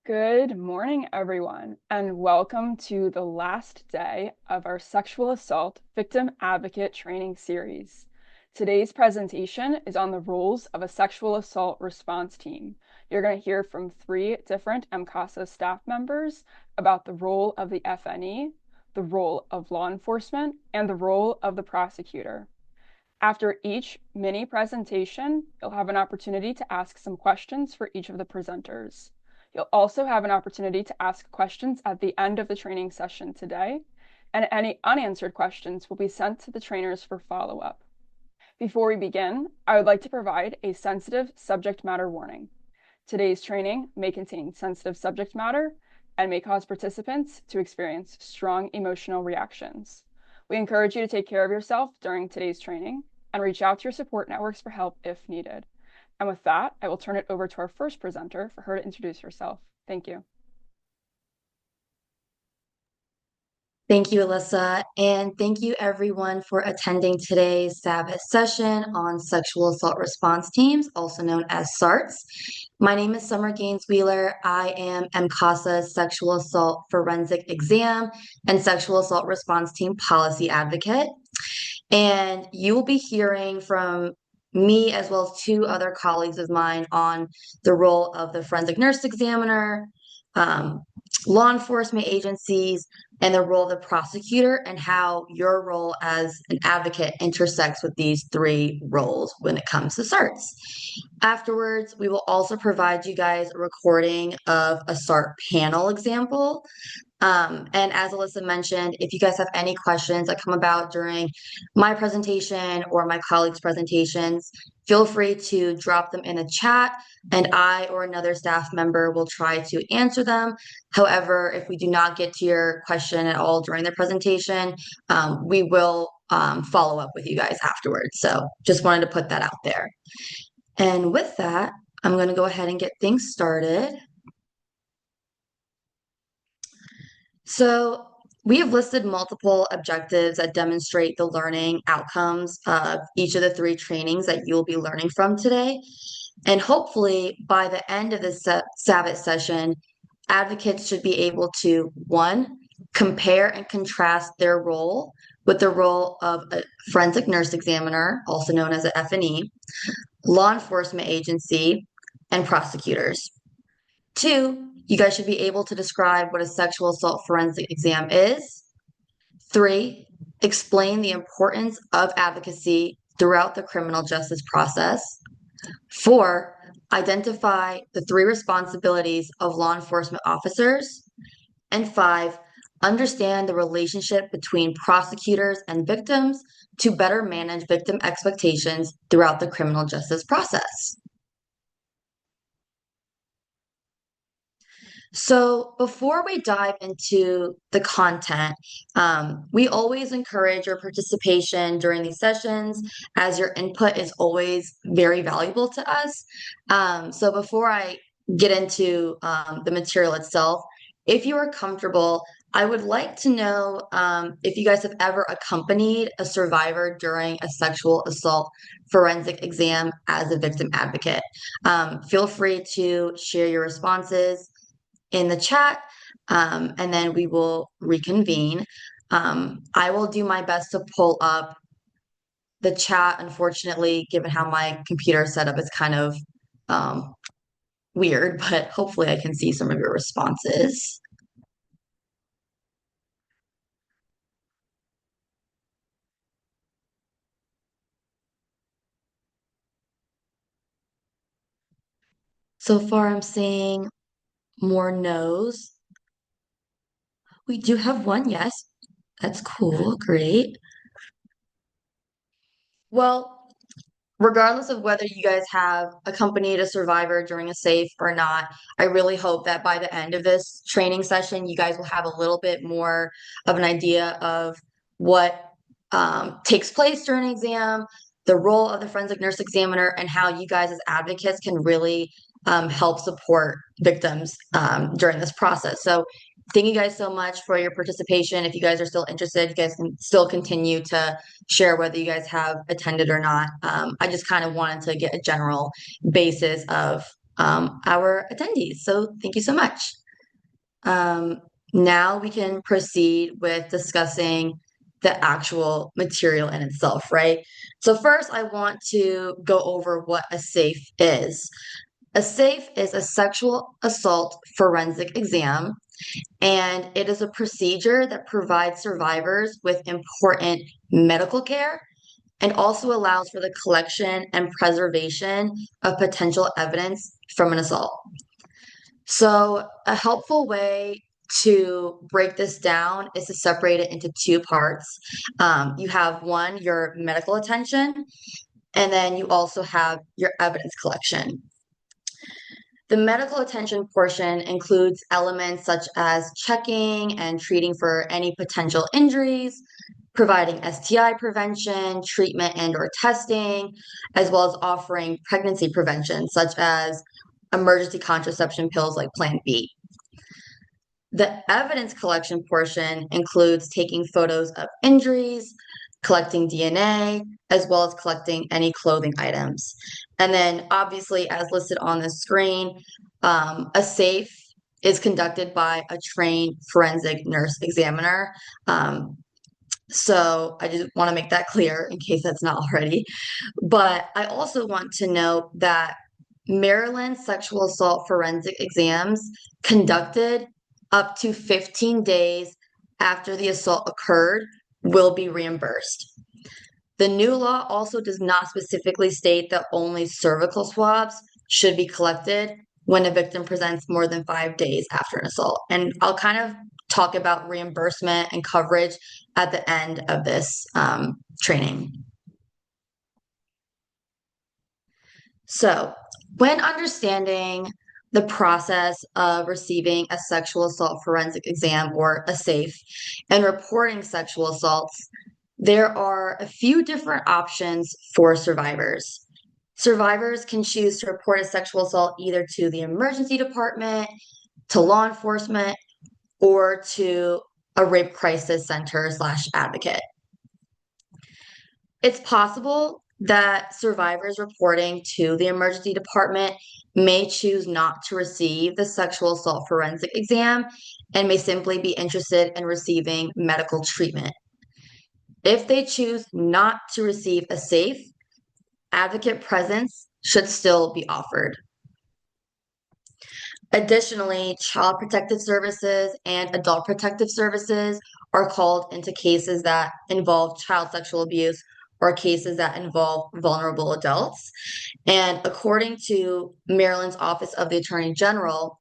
Good morning, everyone, and welcome to the last day of our Sexual Assault Victim Advocate Training Series. Today's presentation is on the roles of a sexual assault response team. You're going to hear from 3 different MCASA staff members about the role of the FNE, the role of law enforcement, and the role of the prosecutor. After each mini presentation, you'll have an opportunity to ask some questions for each of the presenters. You'll also have an opportunity to ask questions at the end of the training session today, and any unanswered questions will be sent to the trainers for follow-up. Before we begin, I would like to provide a sensitive subject matter warning. Today's training may contain sensitive subject matter and may cause participants to experience strong emotional reactions. We encourage you to take care of yourself during today's training and reach out to your support networks for help if needed. And with that, I will turn it over to our first presenter for her to introduce herself. Thank you. Thank you, Alyssa, and thank you everyone for attending today's SAVAT session on sexual assault response teams, also known as SARTs. My name is Summer Gaines-Wheeler. I am MCASA's Sexual Assault Forensic Exam and Sexual Assault Response Team Policy Advocate. And you will be hearing from me as well as 2 other colleagues of mine on the role of the forensic nurse examiner, law enforcement agencies, and the role of the prosecutor, and how your role as an advocate intersects with these 3 roles when it comes to SARTs. Afterwards, we will also provide you guys a recording of a SART panel example. And as Alyssa mentioned, if you guys have any questions that come about during my presentation or my colleagues' presentations, feel free to drop them in the chat, and I or another staff member will try to answer them. However, if we do not get to your question at all during the presentation, we will follow up with you guys afterwards. So just wanted to put that out there. And with that, I'm going to go ahead and get things started. So we have listed multiple objectives that demonstrate the learning outcomes of each of the 3 trainings that you'll be learning from today. And hopefully by the end of this SAVAT session, advocates should be able to, 1, compare and contrast their role with the role of a forensic nurse examiner, also known as an FNE, law enforcement agency, and prosecutors. 2, you guys should be able to describe what a sexual assault forensic exam is. 3, explain the importance of advocacy throughout the criminal justice process. 4, identify the 3 responsibilities of law enforcement officers. And 5, understand the relationship between prosecutors and victims to better manage victim expectations throughout the criminal justice process. So before we dive into the content, we always encourage your participation during these sessions, as your input is always very valuable to us. So before I get into the material itself, if you are comfortable, I would like to know if you guys have ever accompanied a survivor during a sexual assault forensic exam as a victim advocate. Feel free to share your responses in the chat, and then we will reconvene. I will do my best to pull up the chat. Unfortunately, given how my computer setup is kind of weird, but hopefully I can see some of your responses. So far, I'm seeing more no's. We do have one yes. That's cool. Great. Well, regardless of whether you guys have accompanied a survivor during a safe or not, I really hope that by the end of this training session, you guys will have a little bit more of an idea of what takes place during an exam, the role of the forensic nurse examiner, and how you guys as advocates can really help support victims during this process. So thank you guys so much for your participation. If you guys are still interested, you guys can still continue to share whether you guys have attended or not. I just kind of wanted to get a general basis of our attendees. So thank you so much. Now we can proceed with discussing the actual material in itself, right? So first, I want to go over what a SAFE is. A SAFE is a sexual assault forensic exam, and it is a procedure that provides survivors with important medical care and also allows for the collection and preservation of potential evidence from an assault. So, a helpful way to break this down is to separate it into two parts. You have one, your medical attention, and then you also have your evidence collection. The medical attention portion includes elements such as checking and treating for any potential injuries, providing STI prevention, treatment and or testing, as well as offering pregnancy prevention such as emergency contraception pills like Plan B. The evidence collection portion includes taking photos of injuries, collecting DNA, as well as collecting any clothing items. And then, obviously, as listed on the screen, a SAFE is conducted by a trained forensic nurse examiner. So I just want to make that clear in case that's not already. But I also want to note that Maryland sexual assault forensic exams conducted up to 15 days after the assault occurred will be reimbursed. The new law also does not specifically state that only cervical swabs should be collected when a victim presents more than 5 days after an assault. And I'll kind of talk about reimbursement and coverage at the end of this training. So, when understanding the process of receiving a sexual assault forensic exam or a SAFE and reporting sexual assaults, there are a few different options for survivors. Survivors can choose to report a sexual assault either to the emergency department, to law enforcement, or to a rape crisis center / advocate. It's possible that survivors reporting to the emergency department may choose not to receive the sexual assault forensic exam and may simply be interested in receiving medical treatment. If they choose not to receive a SAFE, advocate presence should still be offered. Additionally, Child Protective Services and Adult Protective Services are called into cases that involve child sexual abuse or cases that involve vulnerable adults. And according to Maryland's Office of the Attorney General,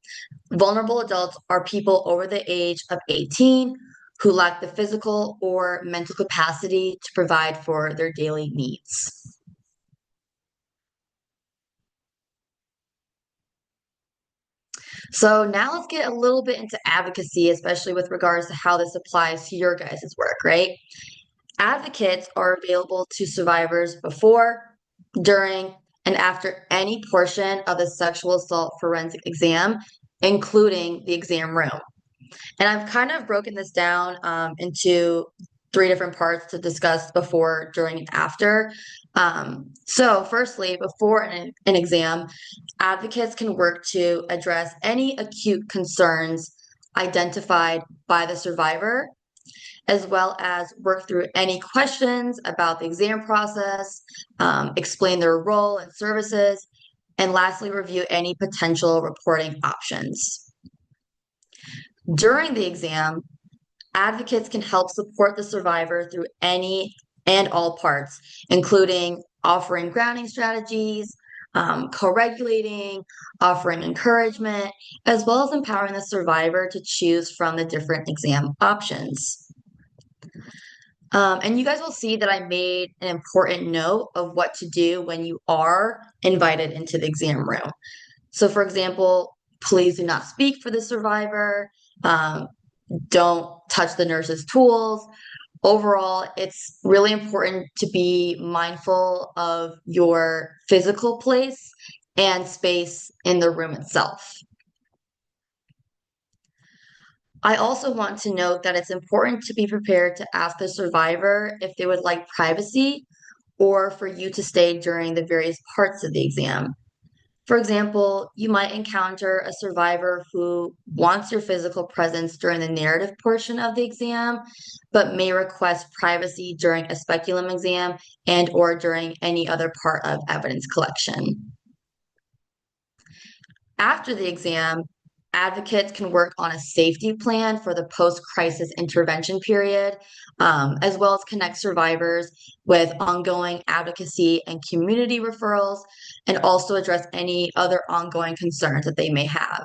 vulnerable adults are people over the age of 18 who lack the physical or mental capacity to provide for their daily needs. So now let's get a little bit into advocacy, especially with regards to how this applies to your guys' work, right? Advocates are available to survivors before, during, and after any portion of the sexual assault forensic exam, including the exam room. And I've kind of broken this down into 3 different parts to discuss before, during, and after. So firstly, before an exam, advocates can work to address any acute concerns identified by the survivor, as well as work through any questions about the exam process, explain their role and services, and lastly, review any potential reporting options. During the exam, advocates can help support the survivor through any and all parts, including offering grounding strategies, co-regulating, offering encouragement, as well as empowering the survivor to choose from the different exam options. And you guys will see that I made an important note of what to do when you are invited into the exam room. So, for example, please do not speak for the survivor. Don't touch the nurse's tools. Overall, it's really important to be mindful of your physical place and space in the room itself. I also want to note that it's important to be prepared to ask the survivor if they would like privacy or for you to stay during the various parts of the exam. For example, you might encounter a survivor who wants your physical presence during the narrative portion of the exam, but may request privacy during a speculum exam and or during any other part of evidence collection. After the exam, advocates can work on a safety plan for the post-crisis intervention period, as well as connect survivors with ongoing advocacy and community referrals, and also address any other ongoing concerns that they may have.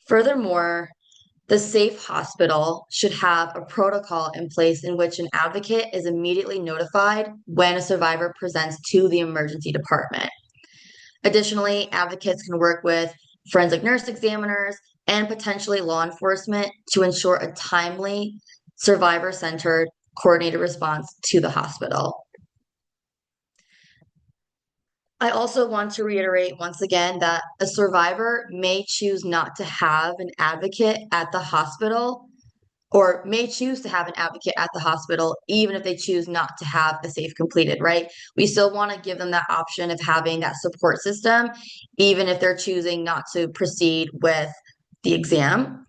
Furthermore, the safe hospital should have a protocol in place in which an advocate is immediately notified when a survivor presents to the emergency department. Additionally, advocates can work with forensic nurse examiners and potentially law enforcement to ensure a timely, survivor-centered, coordinated response to the hospital. I also want to reiterate once again that a survivor may choose not to have an advocate at the hospital or may choose to have an advocate at the hospital, even if they choose not to have a SAFE completed, right? We still want to give them that option of having that support system, even if they're choosing not to proceed with the exam.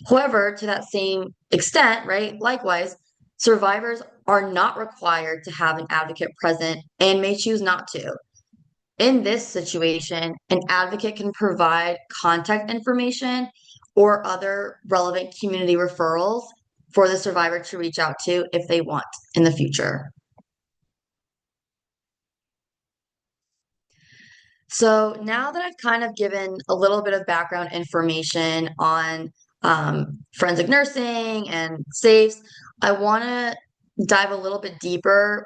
However, to that same extent, right, likewise, survivors are not required to have an advocate present and may choose not to. In this situation, an advocate can provide contact information or other relevant community referrals for the survivor to reach out to if they want in the future. So now that I've kind of given a little bit of background information on forensic nursing and SAFEs, I want to dive a little bit deeper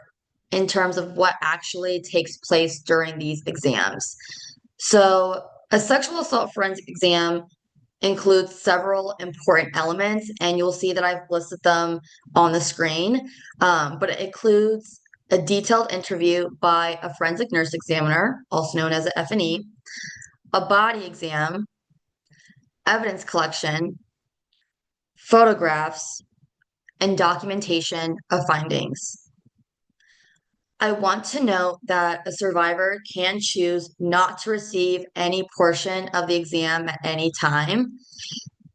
in terms of what actually takes place during these exams. So a sexual assault forensic exam includes several important elements, and you'll see that I've listed them on the screen. But it includes a detailed interview by a forensic nurse examiner, also known as an F&E, a body exam, evidence collection, photographs, and documentation of findings. I want to note that a survivor can choose not to receive any portion of the exam at any time.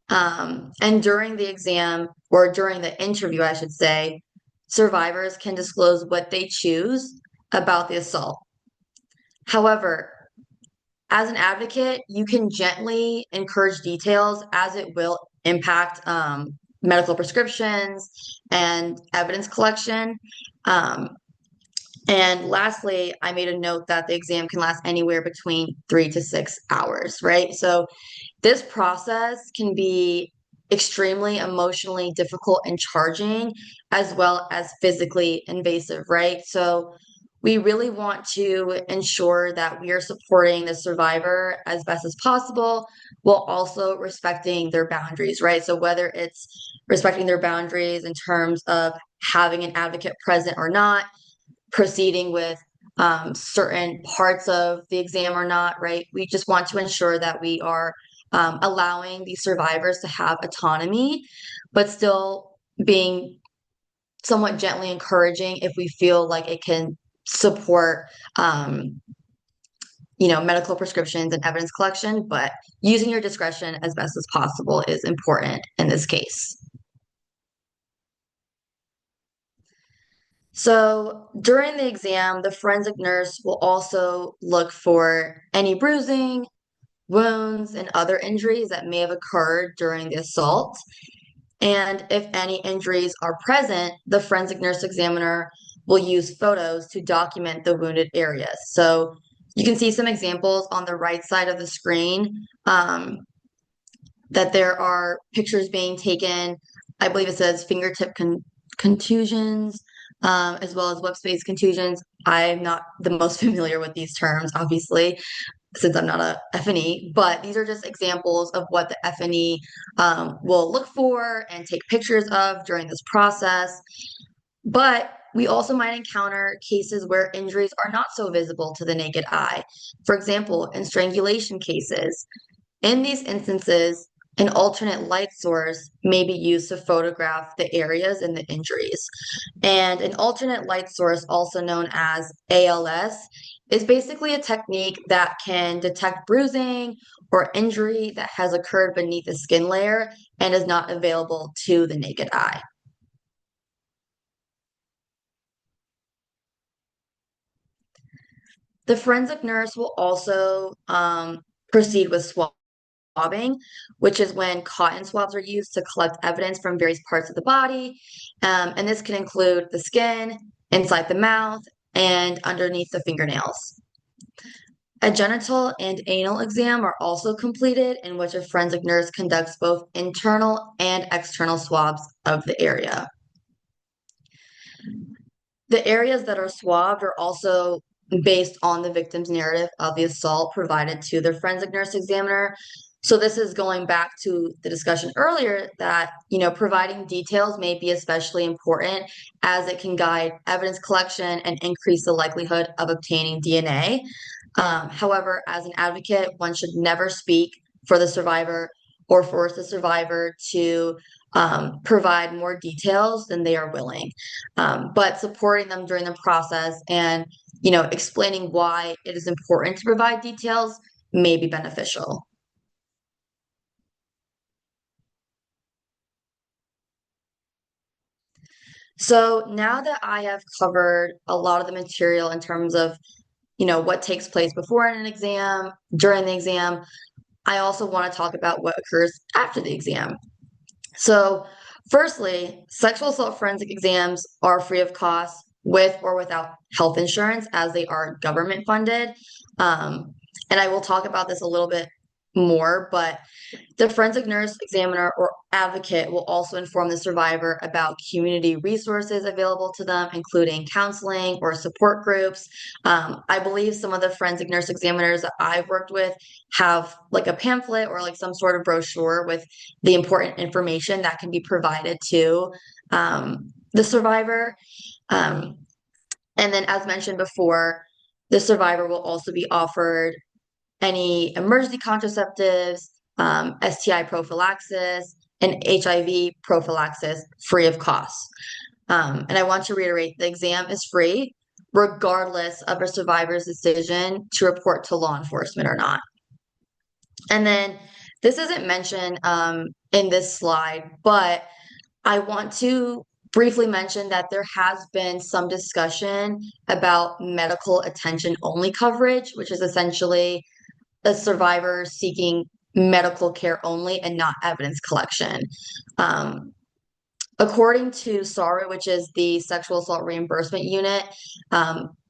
And during the exam, or during the interview, I should say, survivors can disclose what they choose about the assault. However, as an advocate, you can gently encourage details as it will impact medical prescriptions and evidence collection. And lastly, I made a note that the exam can last anywhere between 3 to 6 hours, right? So this process can be extremely emotionally difficult and charging, as well as physically invasive, right? So we really want to ensure that we are supporting the survivor as best as possible while also respecting their boundaries, right? So whether it's respecting their boundaries in terms of having an advocate present or not, proceeding with certain parts of the exam or not, right? We just want to ensure that we are allowing these survivors to have autonomy, but still being somewhat gently encouraging if we feel like it can support medical prescriptions and evidence collection, but using your discretion as best as possible is important in this case. So during the exam, the forensic nurse will also look for any bruising, wounds, and other injuries that may have occurred during the assault. And if any injuries are present, the forensic nurse examiner will use photos to document the wounded areas. So you can see some examples on the right side of the screen that there are pictures being taken. I believe it says fingertip contusions, as well as web space contusions. I'm not the most familiar with these terms, obviously, since I'm not a F&E, but these are just examples of what the F&E will look for and take pictures of during this process. But we also might encounter cases where injuries are not so visible to the naked eye. For example, in strangulation cases. In these instances, an alternate light source may be used to photograph the areas and the injuries. And an alternate light source, also known as ALS, is basically a technique that can detect bruising or injury that has occurred beneath the skin layer and is not available to the naked eye. The forensic nurse will also proceed with swabbing, which is when cotton swabs are used to collect evidence from various parts of the body. And this can include the skin, inside the mouth, and underneath the fingernails. A genital and anal exam are also completed, in which a forensic nurse conducts both internal and external swabs of the area. The areas that are swabbed are also based on the victim's narrative of the assault provided to the forensic nurse examiner. So this is going back to the discussion earlier that, providing details may be especially important as it can guide evidence collection and increase the likelihood of obtaining DNA. However, as an advocate, one should never speak for the survivor or force the survivor to provide more details than they are willing. But supporting them during the process and, explaining why it is important to provide details may be beneficial. So now that I have covered a lot of the material in terms of, what takes place before an exam, during the exam, I also want to talk about what occurs after the exam. So, firstly, sexual assault forensic exams are free of cost with or without health insurance as they are government funded. And I will talk about this a little bit more, but the forensic nurse examiner or advocate will also inform the survivor about community resources available to them, including counseling or support groups. I believe some of the forensic nurse examiners that I've worked with have like a pamphlet or like some sort of brochure with the important information that can be provided to the survivor. And then, as mentioned before, the survivor will also be offered any emergency contraceptives, STI prophylaxis, and HIV prophylaxis free of cost. And I want to reiterate the exam is free, regardless of a survivor's decision to report to law enforcement or not. And then this isn't mentioned in this slide, but I want to briefly mention that there has been some discussion about medical attention only coverage, which is essentially a survivor seeking medical care only and not evidence collection. According to SART, which is the Sexual Assault Reimbursement Unit,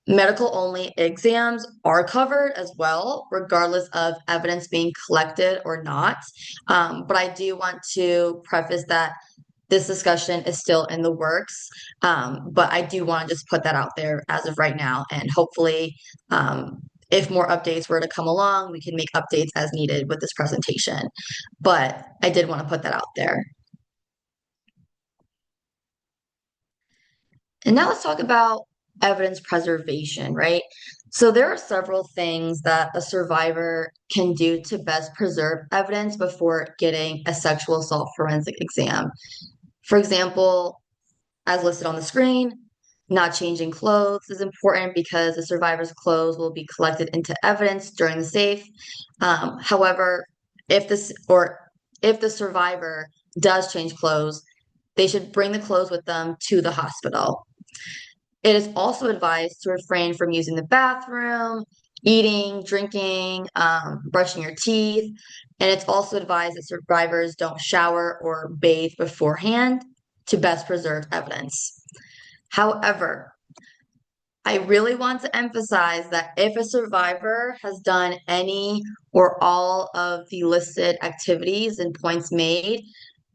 medical only exams are covered as well, regardless of evidence being collected or not. But I do want to preface that this discussion is still in the works. But I do want to just put that out there as of right now. And hopefully, if more updates were to come along, we can make updates as needed with this presentation. But I did want to put that out there. And now let's talk about evidence preservation, right? So there are several things that a survivor can do to best preserve evidence before getting a sexual assault forensic exam. For example, as listed on the screen, not changing clothes is important because the survivor's clothes will be collected into evidence during the safe. However, if the survivor does change clothes, they should bring the clothes with them to the hospital. It is also advised to refrain from using the bathroom, eating, drinking, brushing your teeth. And it's also advised that survivors don't shower or bathe beforehand to best preserve evidence. However, I really want to emphasize that if a survivor has done any or all of the listed activities and points made,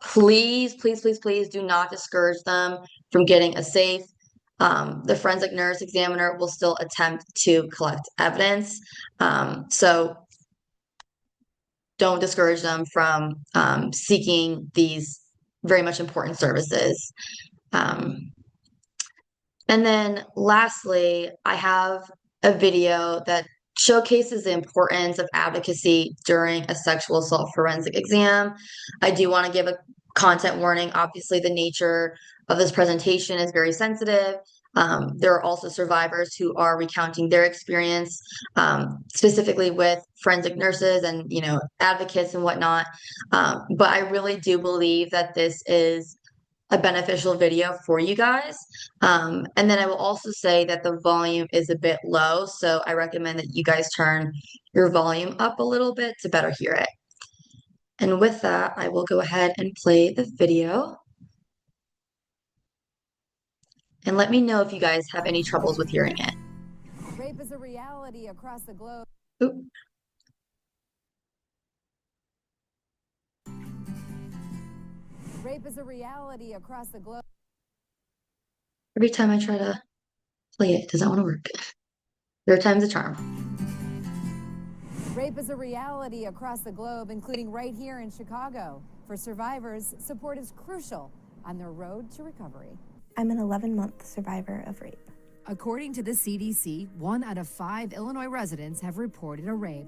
please, please, please, please do not discourage them from getting a safe. The forensic nurse examiner will still attempt to collect evidence. So don't discourage them from seeking these very much important services. And then lastly, I have a video that showcases the importance of advocacy during a sexual assault forensic exam. I do want to give a content warning. Obviously, the nature of this presentation is very sensitive. There are also survivors who are recounting their experience, specifically with forensic nurses and, advocates and whatnot. But I really do believe that this is a beneficial video for you guys. And then I will also say that the volume is a bit low, so I recommend that you guys turn your volume up a little bit to better hear it. And with that, I will go ahead and play the video. And let me know if you guys have any troubles with hearing it. Rape is a reality across the globe. Oop. Rape is a reality across the globe. Every time I try to play it, it doesn't want to work. Third time's a charm. Rape is a reality across the globe, including right here in Chicago. For survivors, support is crucial on their road to recovery. I'm an 11-month survivor of rape. According to the CDC, 1 out of 5 Illinois residents have reported a rape.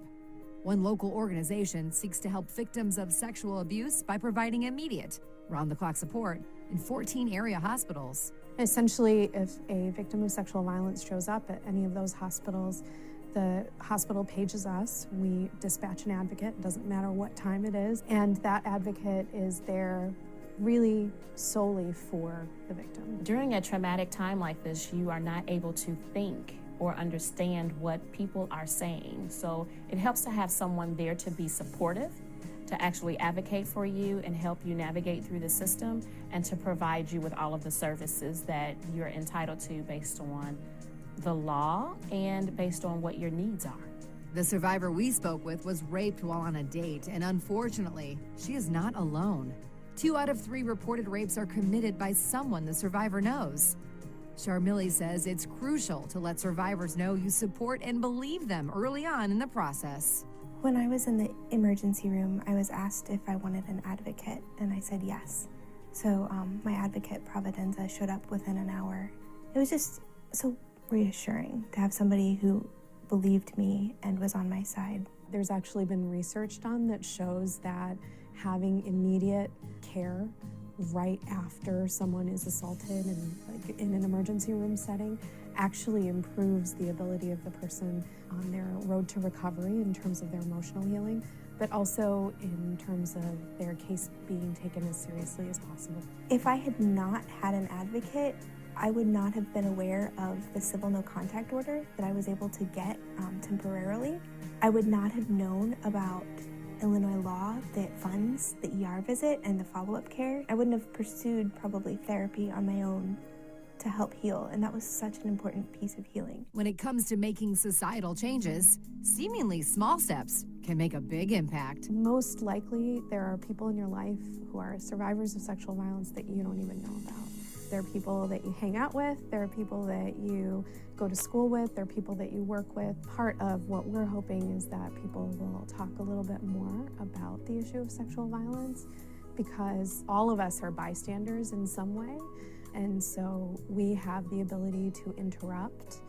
One local organization seeks to help victims of sexual abuse by providing immediate, round-the-clock support in 14 area hospitals. Essentially, if a victim of sexual violence shows up at any of those hospitals, the hospital pages us. We dispatch an advocate, it doesn't matter what time it is, and that advocate is there really solely for the victim. During a traumatic time like this, you are not able to think or understand what people are saying. So it helps to have someone there to be supportive, to actually advocate for you and help you navigate through the system, and to provide you with all of the services that you're entitled to based on the law and based on what your needs are. The survivor we spoke with was raped while on a date, and unfortunately, she is not alone. 2 out of 3 reported rapes are committed by someone the survivor knows. Sharmili says it's crucial to let survivors know you support and believe them early on in the process. When I was in the emergency room, I was asked if I wanted an advocate, and I said yes. So my advocate, Providenza, showed up within an hour. It was just so reassuring to have somebody who believed me and was on my side. There's actually been research done that shows that having immediate care right after someone is assaulted and in an emergency room setting actually improves the ability of the person on their road to recovery in terms of their emotional healing, but also in terms of their case being taken as seriously as possible. If I had not had an advocate, I would not have been aware of the civil no contact order that I was able to get temporarily. I would not have known about Illinois law that funds the ER visit and the follow-up care. I wouldn't have pursued probably therapy on my own to help heal, and that was such an important piece of healing. When it comes to making societal changes, seemingly small steps can make a big impact. Most likely, there are people in your life who are survivors of sexual violence that you don't even know about. There are people that you hang out with, there are people that you go to school with, there are people that you work with. Part of what we're hoping is that people will talk a little bit more about the issue of sexual violence, because all of us are bystanders in some way. And so we have the ability to interrupt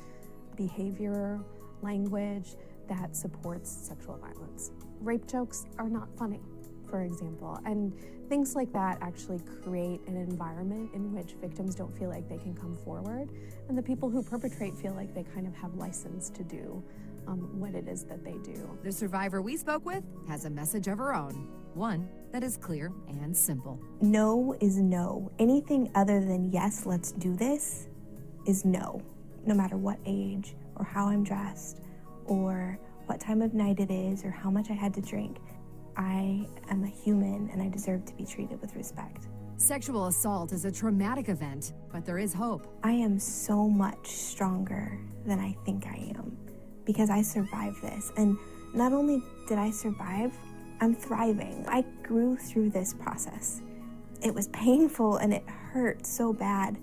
behavior, language that supports sexual violence. Rape jokes are not funny, for example, and things like that actually create an environment in which victims don't feel like they can come forward, and the people who perpetrate feel like they kind of have license to do what it is that they do. The survivor we spoke with has a message of her own, one that is clear and simple. No is no. Anything other than yes, let's do this is no, no matter what age or how I'm dressed or what time of night it is or how much I had to drink. I am a human and I deserve to be treated with respect. Sexual assault is a traumatic event, but there is hope. I am so much stronger than I think I am because I survived this. And not only did I survive, I'm thriving. I grew through this process. It was painful and it hurt so bad.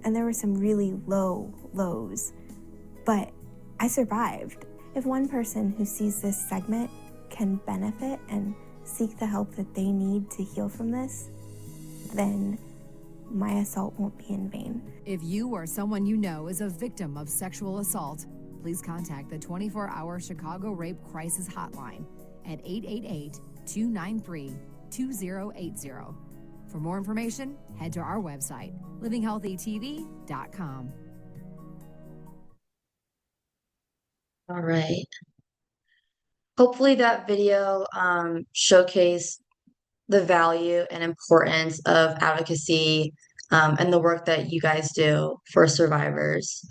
And there were some really low lows, but I survived. If one person who sees this segment can benefit and seek the help that they need to heal from this, then my assault won't be in vain. If you or someone you know is a victim of sexual assault, please contact the 24-hour Chicago Rape Crisis Hotline at 888-293-2080. For more information, head to our website, livinghealthytv.com. All right. Hopefully that video showcased the value and importance of advocacy and the work that you guys do for survivors.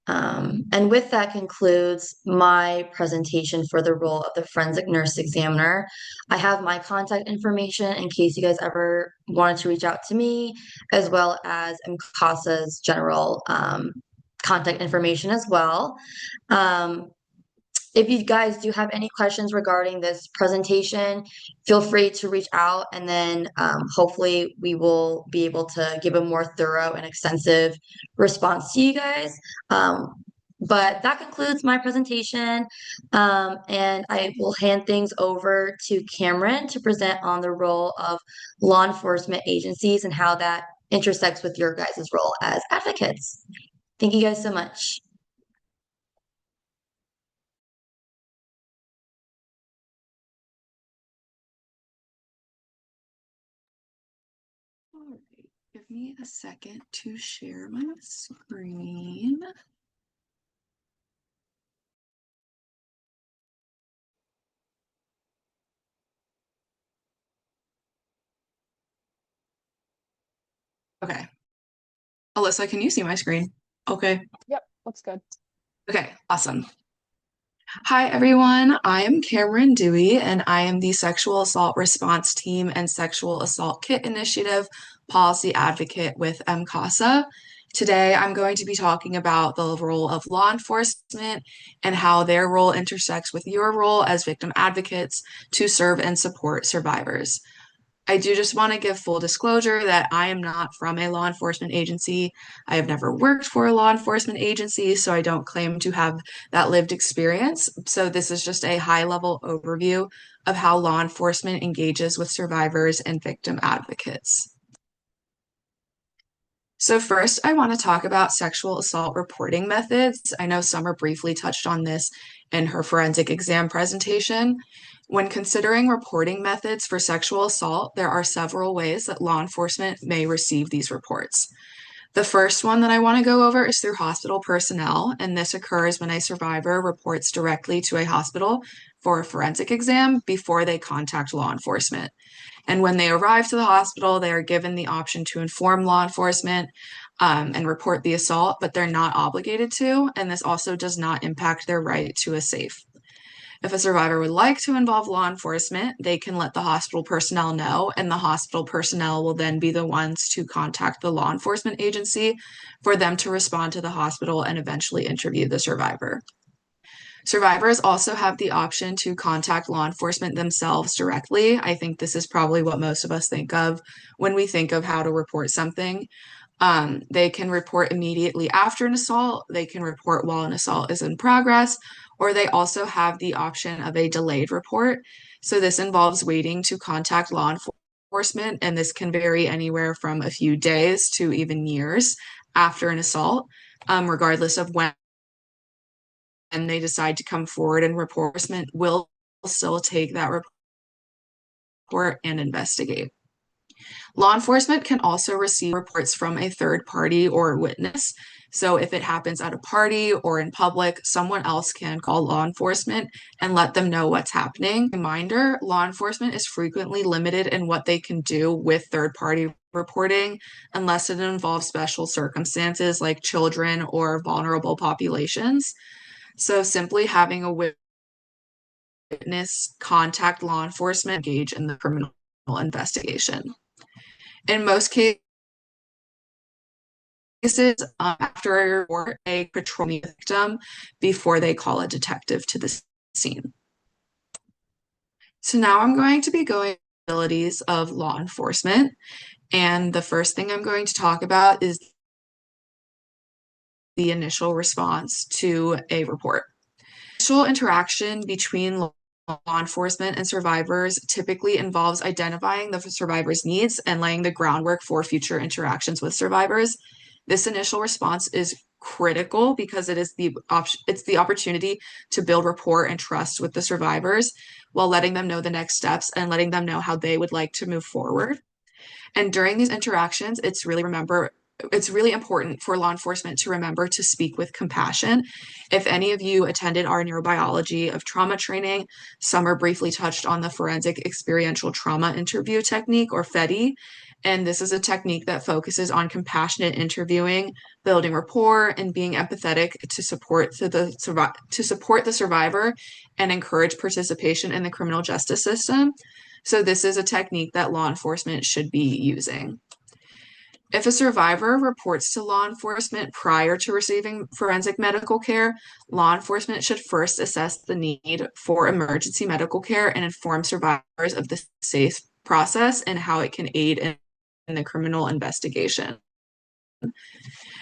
And with that concludes my presentation for the role of the forensic nurse examiner. I have my contact information in case you guys ever wanted to reach out to me, as well as MCASA's general contact information as well. Um, if you guys do have any questions regarding this presentation, feel free to reach out, and then hopefully we will be able to give a more thorough and extensive response to you guys. But that concludes my presentation, and I will hand things over to Cameron to present on the role of law enforcement agencies and how that intersects with your guys' role as advocates. Thank you guys so much. All right, give me a second to share my screen. Okay. Alyssa, can you see my screen? Okay. Yep, looks good. Okay, awesome. Hi, everyone. I am Cameron Dewey, and I am the Sexual Assault Response Team and Sexual Assault Kit Initiative Policy Advocate with MCASA. Today, I'm going to be talking about the role of law enforcement and how their role intersects with your role as victim advocates to serve and support survivors. I do just want to give full disclosure that I am not from a law enforcement agency. I have never worked for a law enforcement agency, so I don't claim to have that lived experience. So this is just a high-level overview of how law enforcement engages with survivors and victim advocates. So first, I want to talk about sexual assault reporting methods. I know Summer briefly touched on this in her forensic exam presentation. When considering reporting methods for sexual assault, there are several ways that law enforcement may receive these reports. The first one that I want to go over is through hospital personnel, and this occurs when a survivor reports directly to a hospital for a forensic exam before they contact law enforcement. And when they arrive to the hospital, they are given the option to inform law enforcement and report the assault, but they're not obligated to, and this also does not impact their right to a safe. If a survivor would like to involve law enforcement, they can let the hospital personnel know, and the hospital personnel will then be the ones to contact the law enforcement agency for them to respond to the hospital and eventually interview the survivor. Survivors also have the option to contact law enforcement themselves directly. I think this is probably what most of us think of when we think of how to report something. They can report immediately after an assault, they can report while an assault is in progress, or they also have the option of a delayed report. So this involves waiting to contact law enforcement, and this can vary anywhere from a few days to even years after an assault, regardless of when they decide to come forward, and report. Enforcement will still take that report and investigate. Law enforcement can also receive reports from a third party or witness. So if it happens at a party or in public, someone else can call law enforcement and let them know what's happening. Reminder, law enforcement is frequently limited in what they can do with third party reporting unless it involves special circumstances like children or vulnerable populations. So simply having a witness contact law enforcement, engage in the criminal investigation. In most cases, after a report, a patrolling victim before they call a detective to the scene. So now I'm going to be going over the abilities of law enforcement. And the first thing I'm going to talk about is the initial response to a report. Initial interaction between law enforcement and survivors typically involves identifying the survivor's needs and laying the groundwork for future interactions with survivors. This initial response is critical because it's the opportunity to build rapport and trust with the survivors while letting them know the next steps and letting them know how they would like to move forward. And during these interactions, it's really it's really important for law enforcement to remember to speak with compassion. If any of you attended our neurobiology of trauma training, Summer briefly touched on the forensic experiential trauma interview technique, or FETI. And this is a technique that focuses on compassionate interviewing, building rapport, and being empathetic to support the survivor and encourage participation in the criminal justice system. So this is a technique that law enforcement should be using. If a survivor reports to law enforcement prior to receiving forensic medical care, law enforcement should first assess the need for emergency medical care and inform survivors of the SAFE process and how it can aid in the criminal investigation.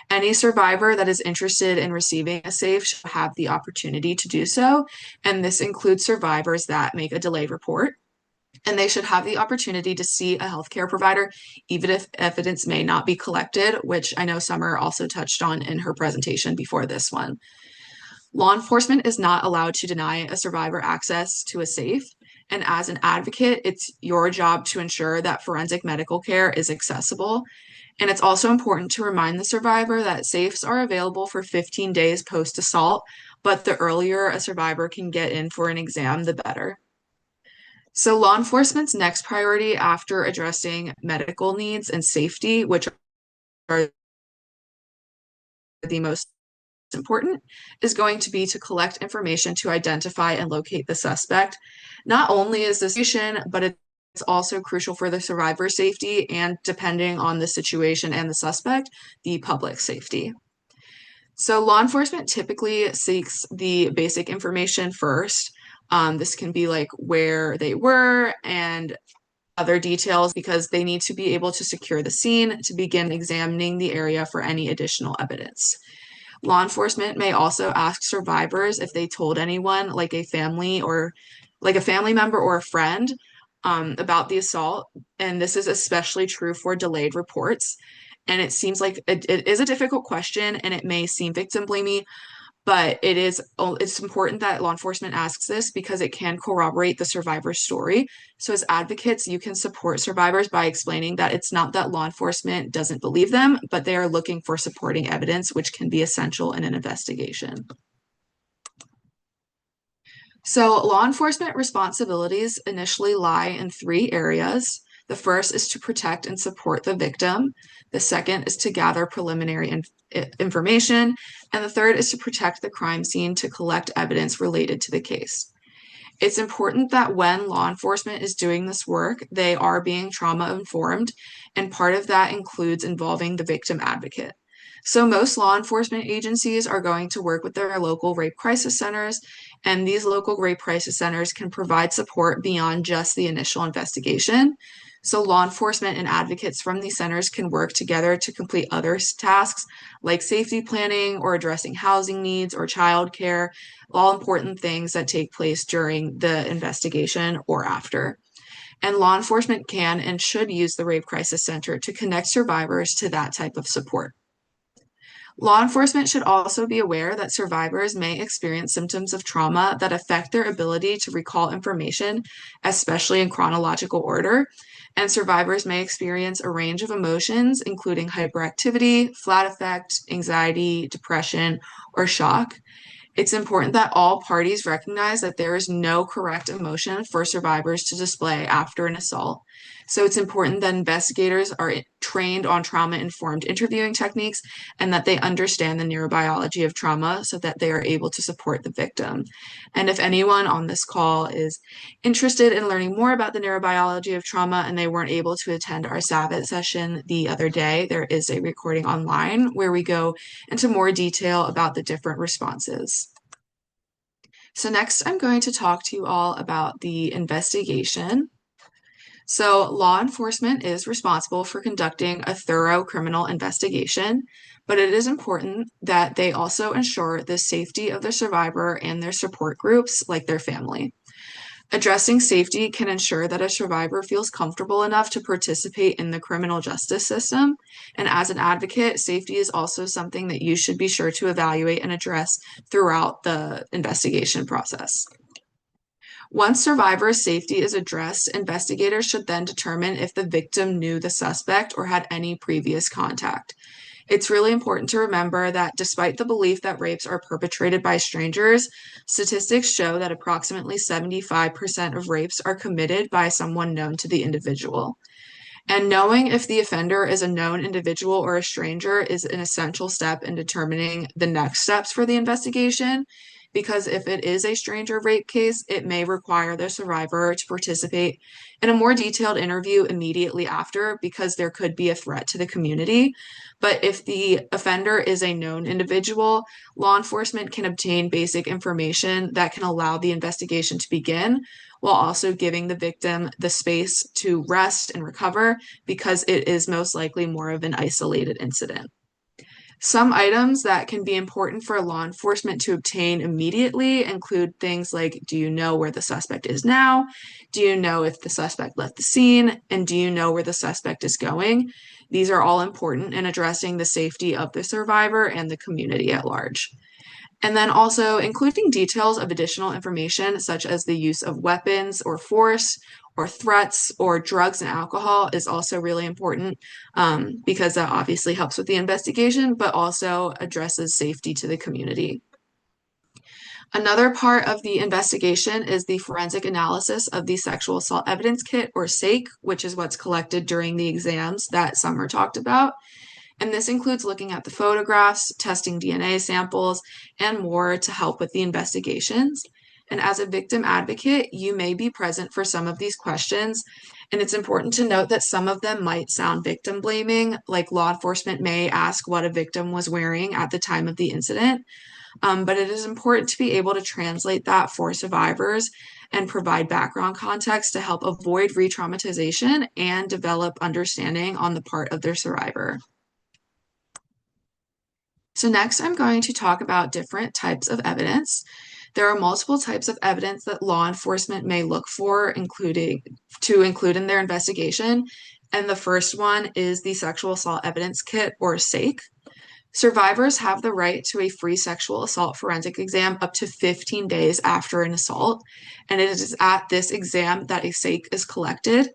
Any survivor that is interested in receiving a SAFE should have the opportunity to do so, and this includes survivors that make a delayed report. And they should have the opportunity to see a healthcare provider, even if evidence may not be collected, which I know Summer also touched on in her presentation before this one. Law enforcement is not allowed to deny a survivor access to a SAFE. And as an advocate, it's your job to ensure that forensic medical care is accessible. And it's also important to remind the survivor that SAFEs are available for 15 days post-assault, but the earlier a survivor can get in for an exam, the better. So law enforcement's next priority after addressing medical needs and safety, which are the most important, is going to be to collect information to identify and locate the suspect. Not only is this situation, but it's also crucial for the survivor's safety and, depending on the situation and the suspect, the public safety. So law enforcement typically seeks the basic information first. This can be like where they were and other details, because they need to be able to secure the scene to begin examining the area for any additional evidence. Law enforcement may also ask survivors if they told anyone, like a family member or a friend, about the assault. And this is especially true for delayed reports. And it seems like it is a difficult question, and it may seem victim blamey, but it's important that law enforcement asks this because it can corroborate the survivor's story. So as advocates, you can support survivors by explaining that it's not that law enforcement doesn't believe them, but they are looking for supporting evidence, which can be essential in an investigation. So law enforcement responsibilities initially lie in 3 areas. The first is to protect and support the victim. The second is to gather preliminary information. And the third is to protect the crime scene to collect evidence related to the case. It's important that when law enforcement is doing this work, they are being trauma informed, and part of that includes involving the victim advocate. So most law enforcement agencies are going to work with their local rape crisis centers, and these local rape crisis centers can provide support beyond just the initial investigation. So law enforcement and advocates from these centers can work together to complete other tasks like safety planning or addressing housing needs or childcare, all important things that take place during the investigation or after. And law enforcement can and should use the Rape Crisis Center to connect survivors to that type of support. Law enforcement should also be aware that survivors may experience symptoms of trauma that affect their ability to recall information, especially in chronological order. And survivors may experience a range of emotions, including hyperactivity, flat affect, anxiety, depression, or shock. It's important that all parties recognize that there is no correct emotion for survivors to display after an assault. So it's important that investigators are trained on trauma-informed interviewing techniques and that they understand the neurobiology of trauma so that they are able to support the victim. And if anyone on this call is interested in learning more about the neurobiology of trauma and they weren't able to attend our SAVAT session the other day, there is a recording online where we go into more detail about the different responses. So next, I'm going to talk to you all about the investigation. So law enforcement is responsible for conducting a thorough criminal investigation, but it is important that they also ensure the safety of the survivor and their support groups, like their family. Addressing safety can ensure that a survivor feels comfortable enough to participate in the criminal justice system. And as an advocate, safety is also something that you should be sure to evaluate and address throughout the investigation process. Once survivor's safety is addressed, investigators should then determine if the victim knew the suspect or had any previous contact. It's really important to remember that despite the belief that rapes are perpetrated by strangers, statistics show that approximately 75% of rapes are committed by someone known to the individual. And knowing if the offender is a known individual or a stranger is an essential step in determining the next steps for the investigation, because if it is a stranger rape case, it may require the survivor to participate in a more detailed interview immediately after, because there could be a threat to the community. But if the offender is a known individual, law enforcement can obtain basic information that can allow the investigation to begin, while also giving the victim the space to rest and recover, because it is most likely more of an isolated incident. Some items that can be important for law enforcement to obtain immediately include things like, do you know where the suspect is now? Do you know if the suspect left the scene? And do you know where the suspect is going? These are all important in addressing the safety of the survivor and the community at large. And then also including details of additional information, such as the use of weapons or force or threats or drugs and alcohol, is also really important, because that obviously helps with the investigation, but also addresses safety to the community. Another part of the investigation is the forensic analysis of the sexual assault evidence kit, or SAKE, which is what's collected during the exams that Summer talked about. And this includes looking at the photographs, testing DNA samples, and more to help with the investigations. And as a victim advocate, you may be present for some of these questions. And it's important to note that some of them might sound victim blaming, like law enforcement may ask what a victim was wearing at the time of the incident. But it is important to be able to translate that for survivors and provide background context to help avoid re-traumatization and develop understanding on the part of their survivor. So next, I'm going to talk about different types of evidence. There are multiple types of evidence that law enforcement may look for, include in their investigation. And the first one is the sexual assault evidence kit, or SAKE. Survivors have the right to a free sexual assault forensic exam up to 15 days after an assault. And it is at this exam that a SAKE is collected.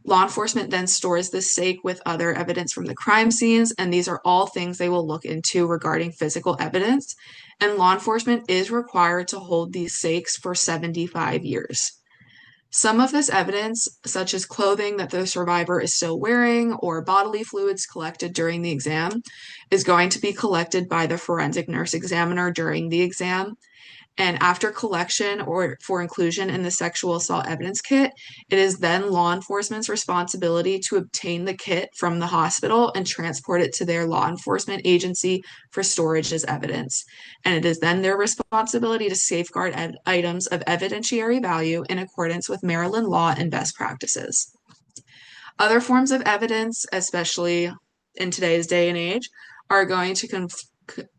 Law enforcement then stores this SAKE with other evidence from the crime scenes, and these are all things they will look into regarding physical evidence. And law enforcement is required to hold these SAKEs for 75 years. Some of this evidence, such as clothing that the survivor is still wearing or bodily fluids collected during the exam, is going to be collected by the forensic nurse examiner during the exam. And after collection or for inclusion in the sexual assault evidence kit, it is then law enforcement's responsibility to obtain the kit from the hospital and transport it to their law enforcement agency for storage as evidence. And it is then their responsibility to safeguard items of evidentiary value in accordance with Maryland law and best practices. Other forms of evidence, especially in today's day and age, are going to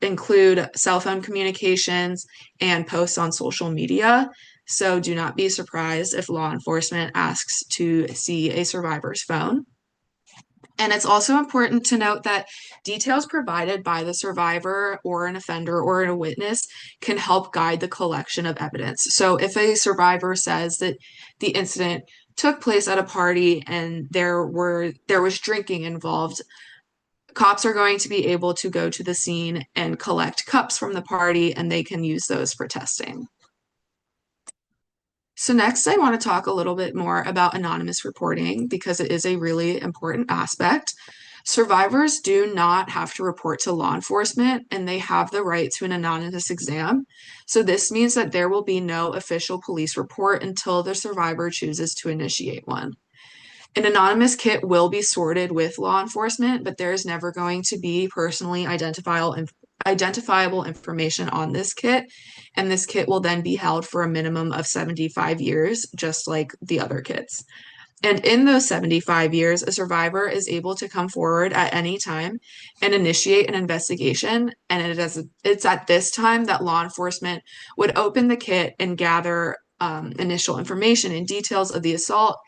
include cell phone communications and posts on social media. So do not be surprised if law enforcement asks to see a survivor's phone. And it's also important to note that details provided by the survivor or an offender or a witness can help guide the collection of evidence. So if a survivor says that the incident took place at a party and there was drinking involved, cops are going to be able to go to the scene and collect cups from the party, and they can use those for testing. So next, I want to talk a little bit more about anonymous reporting, because it is a really important aspect. Survivors do not have to report to law enforcement, and they have the right to an anonymous exam. So this means that there will be no official police report until the survivor chooses to initiate one. An anonymous kit will be sorted with law enforcement, but there is never going to be personally identifiable information on this kit, and this kit will then be held for a minimum of 75 years, just like the other kits. And in those 75 years, a survivor is able to come forward at any time and initiate an investigation, and it's at this time that law enforcement would open the kit and gather initial information and details of the assault,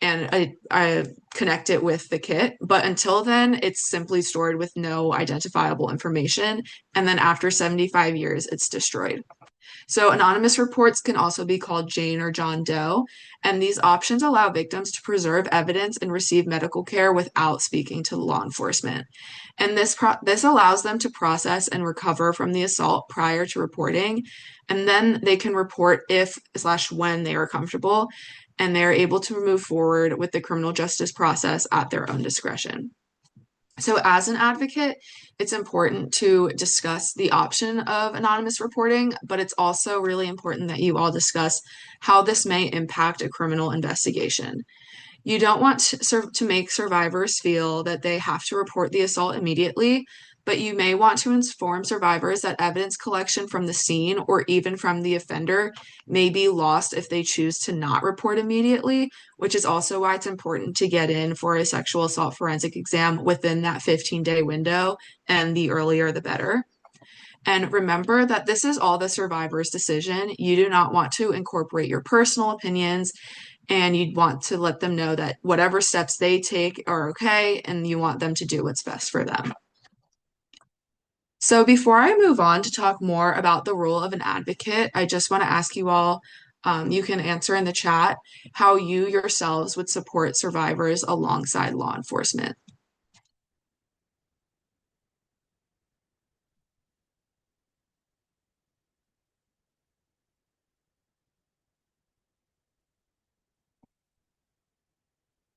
and I connect it with the kit. But until then, it's simply stored with no identifiable information. And then after 75 years, it's destroyed. So anonymous reports can also be called Jane or John Doe, and these options allow victims to preserve evidence and receive medical care without speaking to law enforcement. And this allows them to process and recover from the assault prior to reporting, and then they can report if/when they are comfortable, and they're able to move forward with the criminal justice process at their own discretion. So as an advocate, it's important to discuss the option of anonymous reporting, but it's also really important that you all discuss how this may impact a criminal investigation. You don't want to make survivors feel that they have to report the assault immediately, but you may want to inform survivors that evidence collection from the scene or even from the offender may be lost if they choose to not report immediately, which is also why it's important to get in for a sexual assault forensic exam within that 15-day window, and the earlier the better. And remember that this is all the survivor's decision. You do not want to incorporate your personal opinions, and you'd want to let them know that whatever steps they take are okay, and you want them to do what's best for them. So before I move on to talk more about the role of an advocate, I just want to ask you all, you can answer in the chat, how you yourselves would support survivors alongside law enforcement.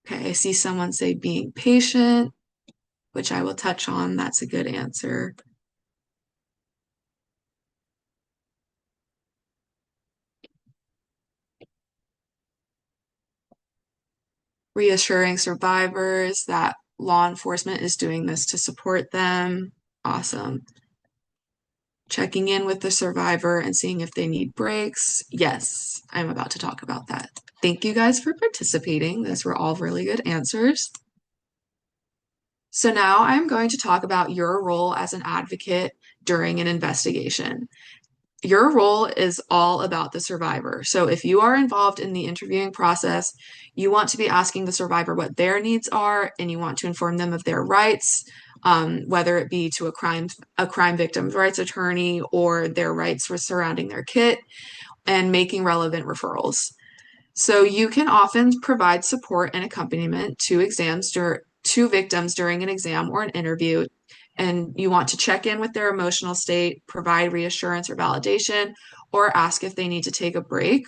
Okay, I see someone say being patient, which I will touch on. That's a good answer. Reassuring survivors that law enforcement is doing this to support them. Awesome. Checking in with the survivor and seeing if they need breaks. Yes, I'm about to talk about that. Thank you guys for participating. Those were all really good answers. So now I'm going to talk about your role as an advocate during an investigation. Your role is all about the survivor. So if you are involved in the interviewing process, you want to be asking the survivor what their needs are, and you want to inform them of their rights, whether it be to a crime victim's rights attorney or their rights for surrounding their kit, and making relevant referrals. So you can often provide support and accompaniment to victims during an exam or an interview, and you want to check in with their emotional state, provide reassurance or validation, or ask if they need to take a break.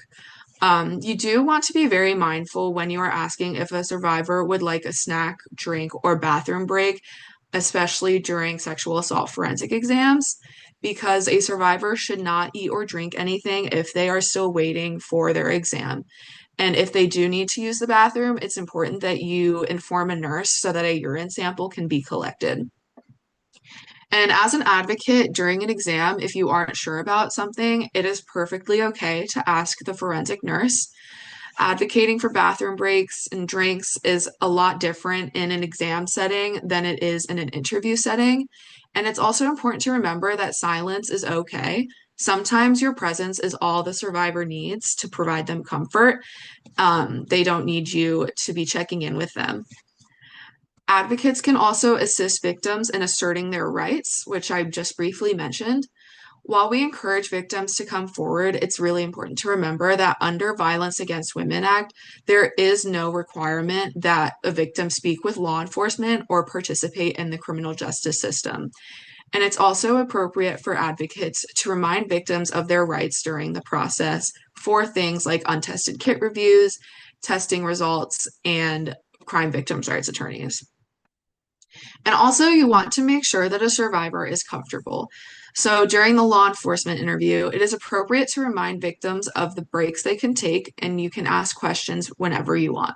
You do want to be very mindful when you are asking if a survivor would like a snack, drink, or bathroom break, especially during sexual assault forensic exams, because a survivor should not eat or drink anything if they are still waiting for their exam. And if they do need to use the bathroom, it's important that you inform a nurse so that a urine sample can be collected. And as an advocate during an exam, if you aren't sure about something, it is perfectly okay to ask the forensic nurse. Advocating for bathroom breaks and drinks is a lot different in an exam setting than it is in an interview setting. And it's also important to remember that silence is okay. Sometimes your presence is all the survivor needs to provide them comfort. They don't need you to be checking in with them. Advocates can also assist victims in asserting their rights, which I just briefly mentioned. While we encourage victims to come forward, it's really important to remember that under Violence Against Women Act, there is no requirement that a victim speak with law enforcement or participate in the criminal justice system. And it's also appropriate for advocates to remind victims of their rights during the process for things like untested kit reviews, testing results, and crime victims' rights attorneys. And also, you want to make sure that a survivor is comfortable. So during the law enforcement interview, it is appropriate to remind victims of the breaks they can take, and you can ask questions whenever you want.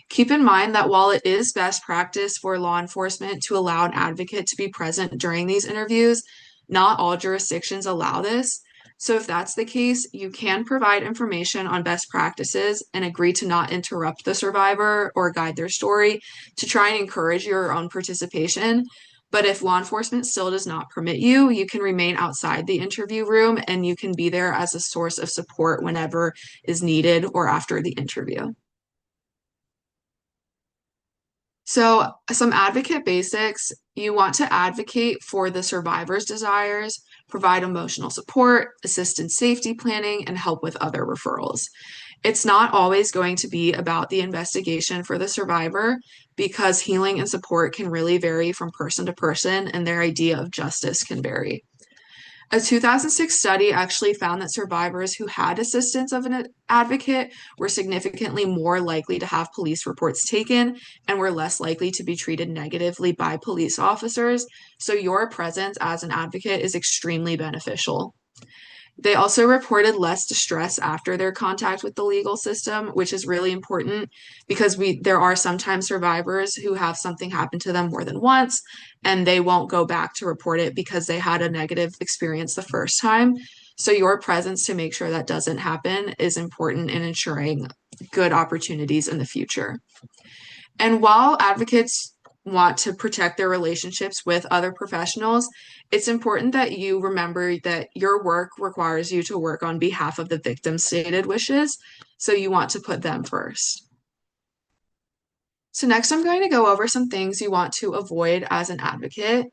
Keep in mind that while it is best practice for law enforcement to allow an advocate to be present during these interviews, not all jurisdictions allow this. So if that's the case, you can provide information on best practices and agree to not interrupt the survivor or guide their story to try and encourage your own participation. But if law enforcement still does not permit you, you can remain outside the interview room, and you can be there as a source of support whenever is needed or after the interview. So, some advocate basics. You want to advocate for the survivor's desires, provide emotional support, assist in safety planning, and help with other referrals. It's not always going to be about the investigation for the survivor because healing and support can really vary from person to person, and their idea of justice can vary. A 2006 study actually found that survivors who had assistance of an advocate were significantly more likely to have police reports taken and were less likely to be treated negatively by police officers. So, your presence as an advocate is extremely beneficial. They also reported less distress after their contact with the legal system, which is really important because there are sometimes survivors who have something happen to them more than once and they won't go back to report it because they had a negative experience the first time. So your presence to make sure that doesn't happen is important in ensuring good opportunities in the future. And while advocates want to protect their relationships with other professionals, it's important that you remember that your work requires you to work on behalf of the victim's stated wishes, so you want to put them first. So next, I'm going to go over some things you want to avoid as an advocate.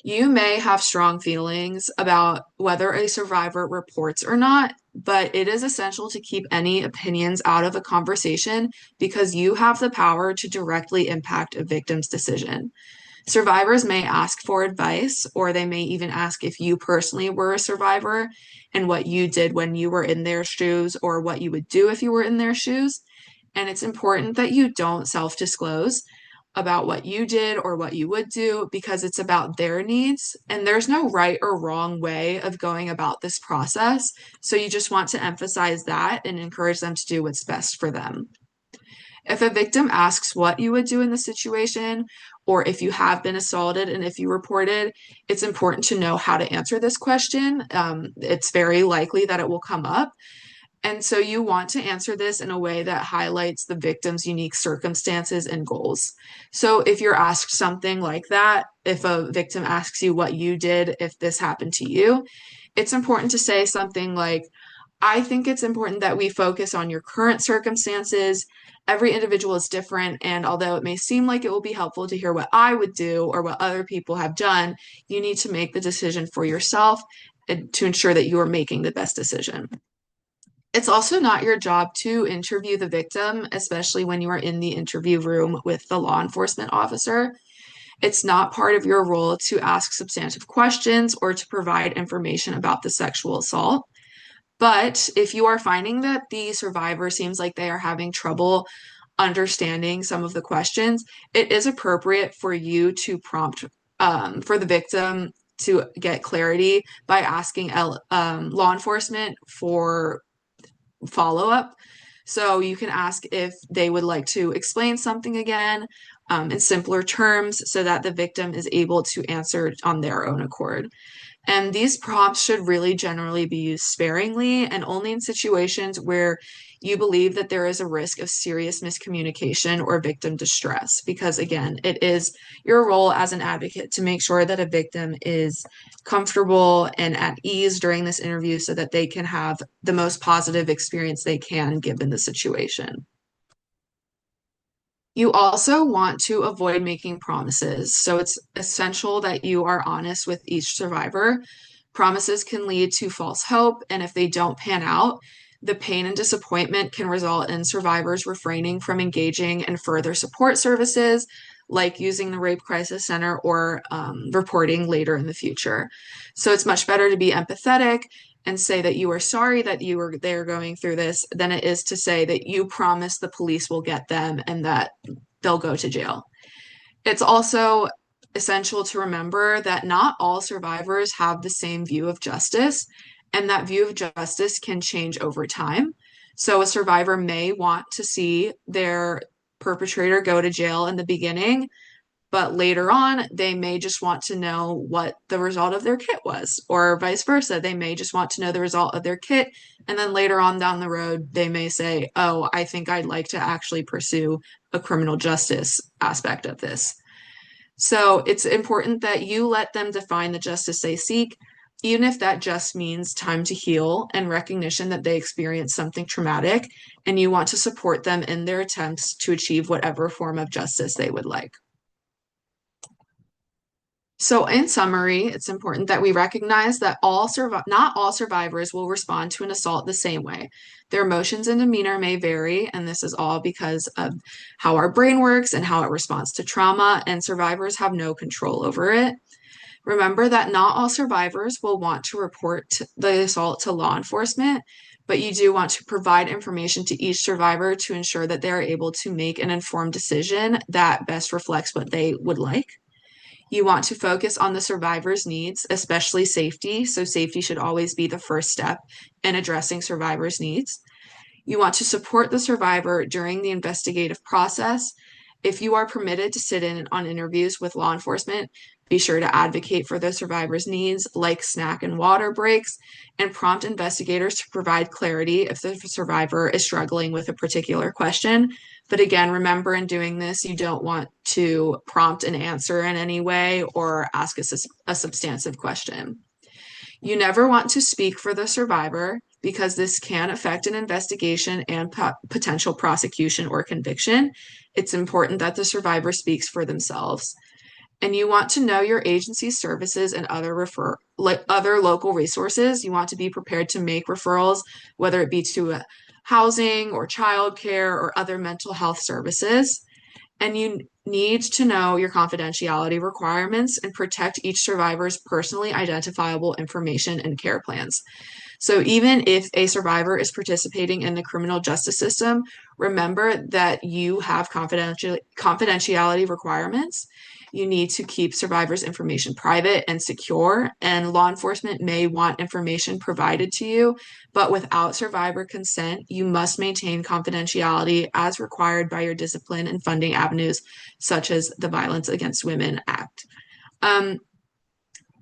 You may have strong feelings about whether a survivor reports or not, but it is essential to keep any opinions out of a conversation because you have the power to directly impact a victim's decision. Survivors may ask for advice, or they may even ask if you personally were a survivor and what you did when you were in their shoes, or what you would do if you were in their shoes. And it's important that you don't self-disclose about what you did or what you would do because it's about their needs. And there's no right or wrong way of going about this process. So you just want to emphasize that and encourage them to do what's best for them. If a victim asks what you would do in the situation, or if you have been assaulted and if you reported, it's important to know how to answer this question. It's very likely that it will come up. And so you want to answer this in a way that highlights the victim's unique circumstances and goals. So if you're asked something like that, if a victim asks you what you did if this happened to you, it's important to say something like, I think it's important that we focus on your current circumstances. Every individual is different, and although it may seem like it will be helpful to hear what I would do or what other people have done, you need to make the decision for yourself to ensure that you are making the best decision. It's also not your job to interview the victim, especially when you are in the interview room with the law enforcement officer. It's not part of your role to ask substantive questions or to provide information about the sexual assault. But if you are finding that the survivor seems like they are having trouble understanding some of the questions, it is appropriate for you to prompt for the victim to get clarity by asking law enforcement for follow-up. So you can ask if they would like to explain something again in simpler terms so that the victim is able to answer on their own accord. And these prompts should really generally be used sparingly and only in situations where you believe that there is a risk of serious miscommunication or victim distress. Because again, it is your role as an advocate to make sure that a victim is comfortable and at ease during this interview so that they can have the most positive experience they can given the situation. You also want to avoid making promises. So it's essential that you are honest with each survivor. Promises can lead to false hope, and if they don't pan out, the pain and disappointment can result in survivors refraining from engaging in further support services, like using the Rape Crisis Center or reporting later in the future. So it's much better to be empathetic and say that you are sorry that they're going through this than it is to say that you promise the police will get them and that they'll go to jail. It's also essential to remember that not all survivors have the same view of justice, and that view of justice can change over time. So a survivor may want to see their perpetrator go to jail in the beginning, but later on, they may just want to know what the result of their kit was, or vice versa. They may just want to know the result of their kit. And then later on down the road, they may say, oh, I think I'd like to actually pursue a criminal justice aspect of this. So it's important that you let them define the justice they seek. even if that just means time to heal and recognition that they experienced something traumatic, and you want to support them in their attempts to achieve whatever form of justice they would like. So in summary, it's important that we recognize that not all survivors will respond to an assault the same way. Their emotions and demeanor may vary, and this is all because of how our brain works and how it responds to trauma, and survivors have no control over it. Remember that not all survivors will want to report the assault to law enforcement, but you do want to provide information to each survivor to ensure that they are able to make an informed decision that best reflects what they would like. You want to focus on the survivor's needs, especially safety. So safety should always be the first step in addressing survivors' needs. You want to support the survivor during the investigative process. If you are permitted to sit in on interviews with law enforcement, be sure to advocate for the survivor's needs, like snack and water breaks, and prompt investigators to provide clarity if the survivor is struggling with a particular question. But again, remember in doing this, you don't want to prompt an answer in any way or ask a substantive question. You never want to speak for the survivor because this can affect an investigation and potential prosecution or conviction. It's important that the survivor speaks for themselves. And you want to know your agency's services and other local resources. You want to be prepared to make referrals, whether it be to housing or childcare or other mental health services. And you need to know your confidentiality requirements and protect each survivor's personally identifiable information and care plans. So even if a survivor is participating in the criminal justice system, remember that you have confidentiality requirements. You need to keep survivors' information private and secure, and law enforcement may want information provided to you, but without survivor consent, you must maintain confidentiality as required by your discipline and funding avenues, such as the Violence Against Women Act.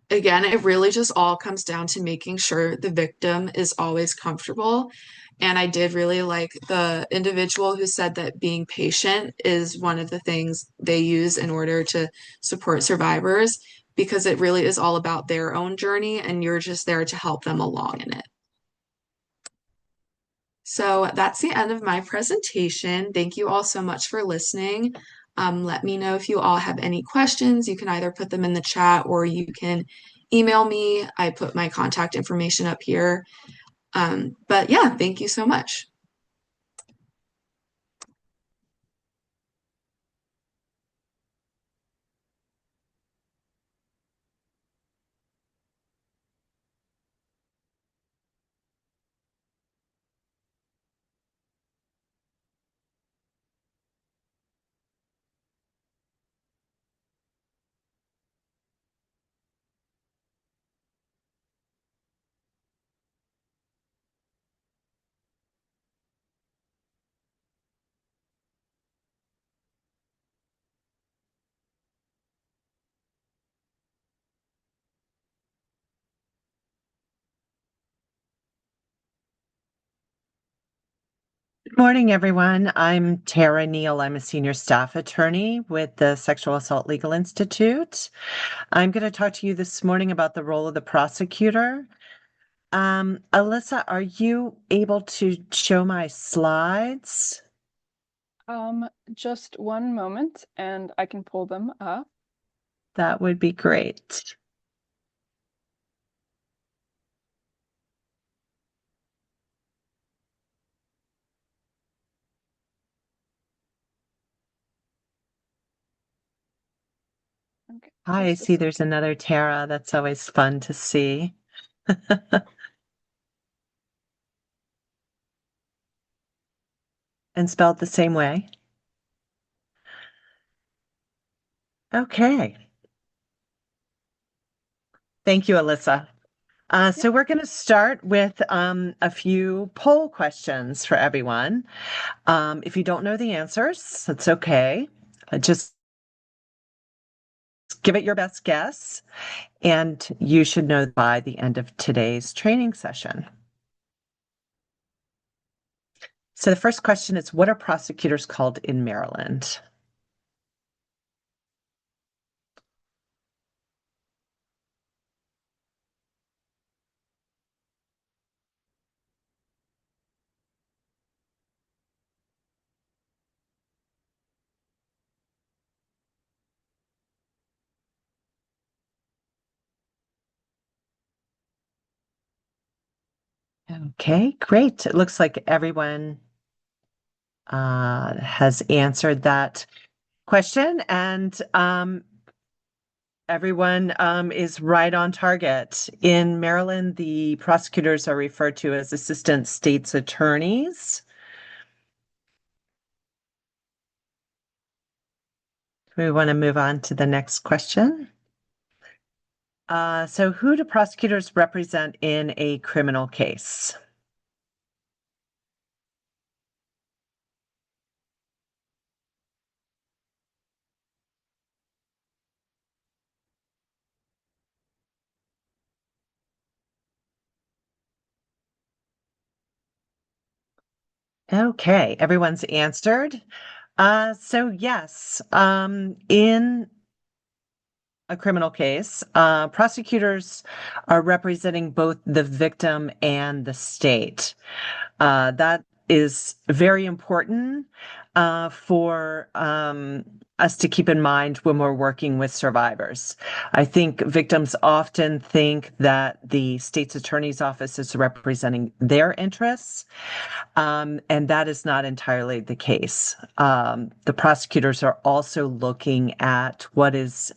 Again, it really just all comes down to making sure the victim is always comfortable. And I did really like the individual who said that being patient is one of the things they use in order to support survivors, because it really is all about their own journey and you're just there to help them along in it. So that's the end of my presentation. Thank you all so much for listening. Let me know if you all have any questions. You can either put them in the chat or you can email me. I put my contact information up here. But yeah, thank you so much. Good morning, everyone. I'm Tara Neal. I'm a senior staff attorney with the Sexual Assault Legal Institute. I'm going to talk to you this morning about the role of the prosecutor. Alyssa, are you able to show my slides? Just one moment and I can pull them up. That would be great. Okay, Hi, I see there's another Tara. That's always fun to see. And spelled the same way. Okay. Thank you, Alyssa. So we're going to start with a few poll questions for everyone. If you don't know the answers, that's okay. Just give it your best guess, and you should know by the end of today's training session. So the first question is, what are prosecutors called in Maryland? Okay, great. It looks like everyone has answered that question, and everyone is right on target. In Maryland, the prosecutors are referred to as assistant state's attorneys. We want to move on to the next question. So who do prosecutors represent in a criminal case? Okay, everyone's answered. So yes, in a criminal case, prosecutors are representing both the victim and the state. That is very important for us to keep in mind when we're working with survivors. I think victims often think that the state's attorney's office is representing their interests, and that is not entirely the case. The prosecutors are also looking at what is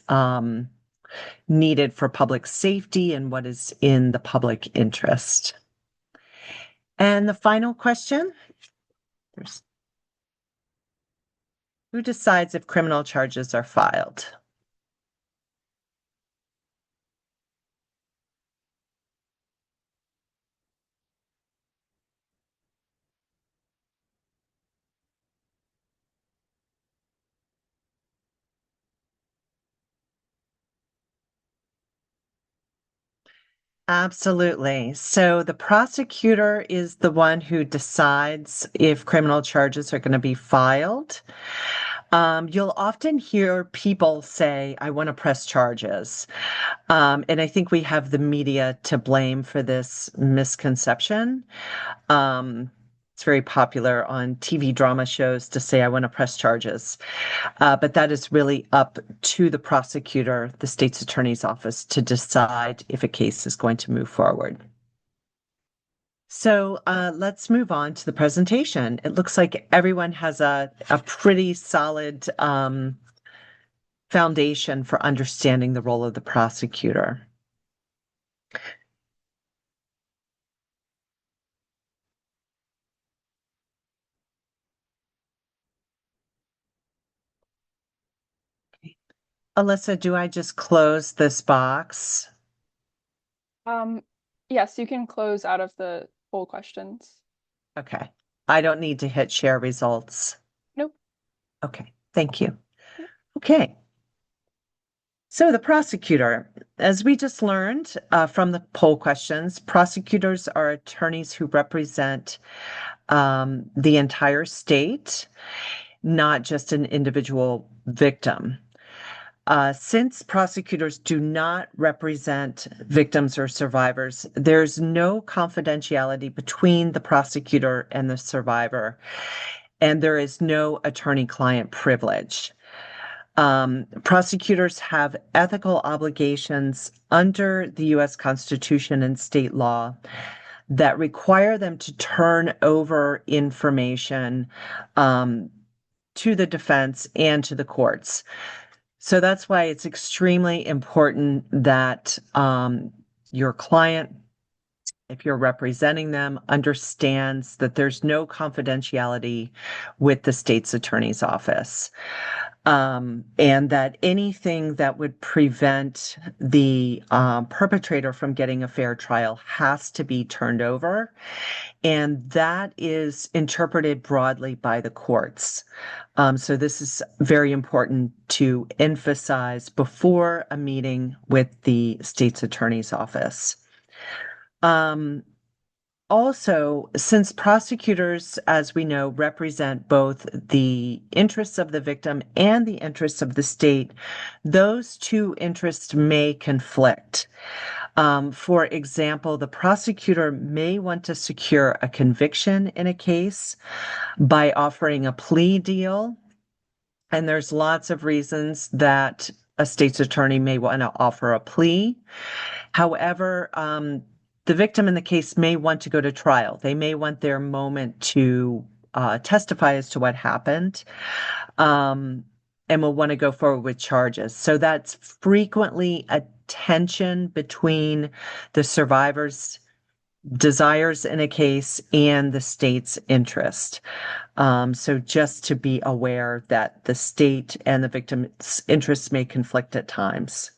needed for public safety and what is in the public interest. And the final question, who decides if criminal charges are filed? Absolutely. So the prosecutor is the one who decides if criminal charges are going to be filed. You'll often hear people say, I want to press charges. And I think we have the media to blame for this misconception. It's very popular on TV drama shows to say, I want to press charges. But that is really up to the prosecutor, the state's attorney's office, to decide if a case is going to move forward. So let's move on to the presentation. It looks like everyone has a pretty solid foundation for understanding the role of the prosecutor. Alyssa, do I just close this box? Yes, you can close out of the poll questions. Okay. I don't need to hit share results. Nope. Okay, thank you. Okay. So the prosecutor, as we just learned from the poll questions, prosecutors are attorneys who represent the entire state, not just an individual victim. Since prosecutors do not represent victims or survivors, there's no confidentiality between the prosecutor and the survivor, and there is no attorney-client privilege. Prosecutors have ethical obligations under the U.S. Constitution and state law that require them to turn over information to the defense and to the courts. So that's why it's extremely important that your client, if you're representing them, understands that there's no confidentiality with the state's attorney's office. And that anything that would prevent the perpetrator from getting a fair trial has to be turned over. And that is interpreted broadly by the courts. So this is very important to emphasize before a meeting with the state's attorney's office. Also, since prosecutors, as we know, represent both the interests of the victim and the interests of the state, those two interests may conflict. For example, the prosecutor may want to secure a conviction in a case by offering a plea deal. And there's lots of reasons that a state's attorney may want to offer a plea. However, the victim in the case may want to go to trial. They may want their moment to testify as to what happened, and will want to go forward with charges. So that's frequently a tension between the survivor's desires in a case and the state's interest. So just to be aware that the state and the victim's interests may conflict at times.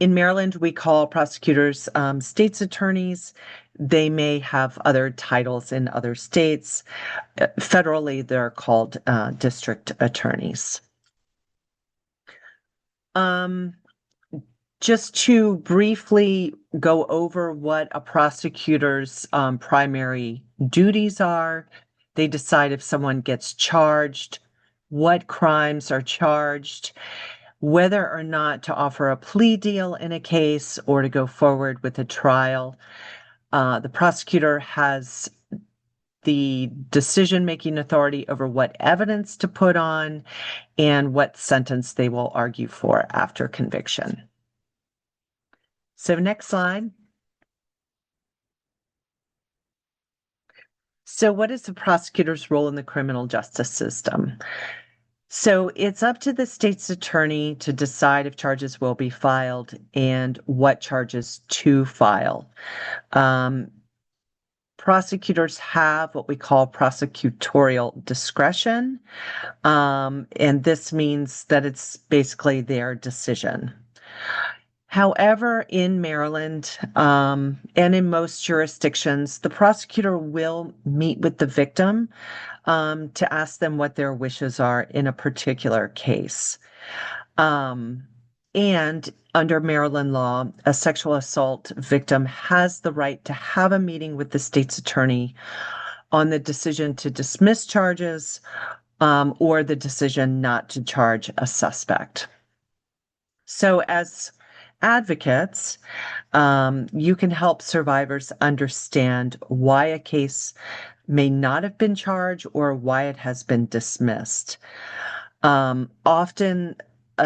In Maryland, we call prosecutors state's attorneys. They may have other titles in other states. Federally, they're called district attorneys. Just to briefly go over what a prosecutor's primary duties are, they decide if someone gets charged, what crimes are charged, whether or not to offer a plea deal in a case or to go forward with a trial. The prosecutor has the decision-making authority over what evidence to put on and what sentence they will argue for after conviction. So next slide. So what is the prosecutor's role in the criminal justice system? So it's up to the state's attorney to decide if charges will be filed and what charges to file. Prosecutors have what we call prosecutorial discretion, and this means that it's basically their decision. However, in Maryland and in most jurisdictions, the prosecutor will meet with the victim to ask them what their wishes are in a particular case. And under Maryland law, a sexual assault victim has the right to have a meeting with the state's attorney on the decision to dismiss charges or the decision not to charge a suspect. So as advocates, you can help survivors understand why a case may not have been charged or why it has been dismissed. Often,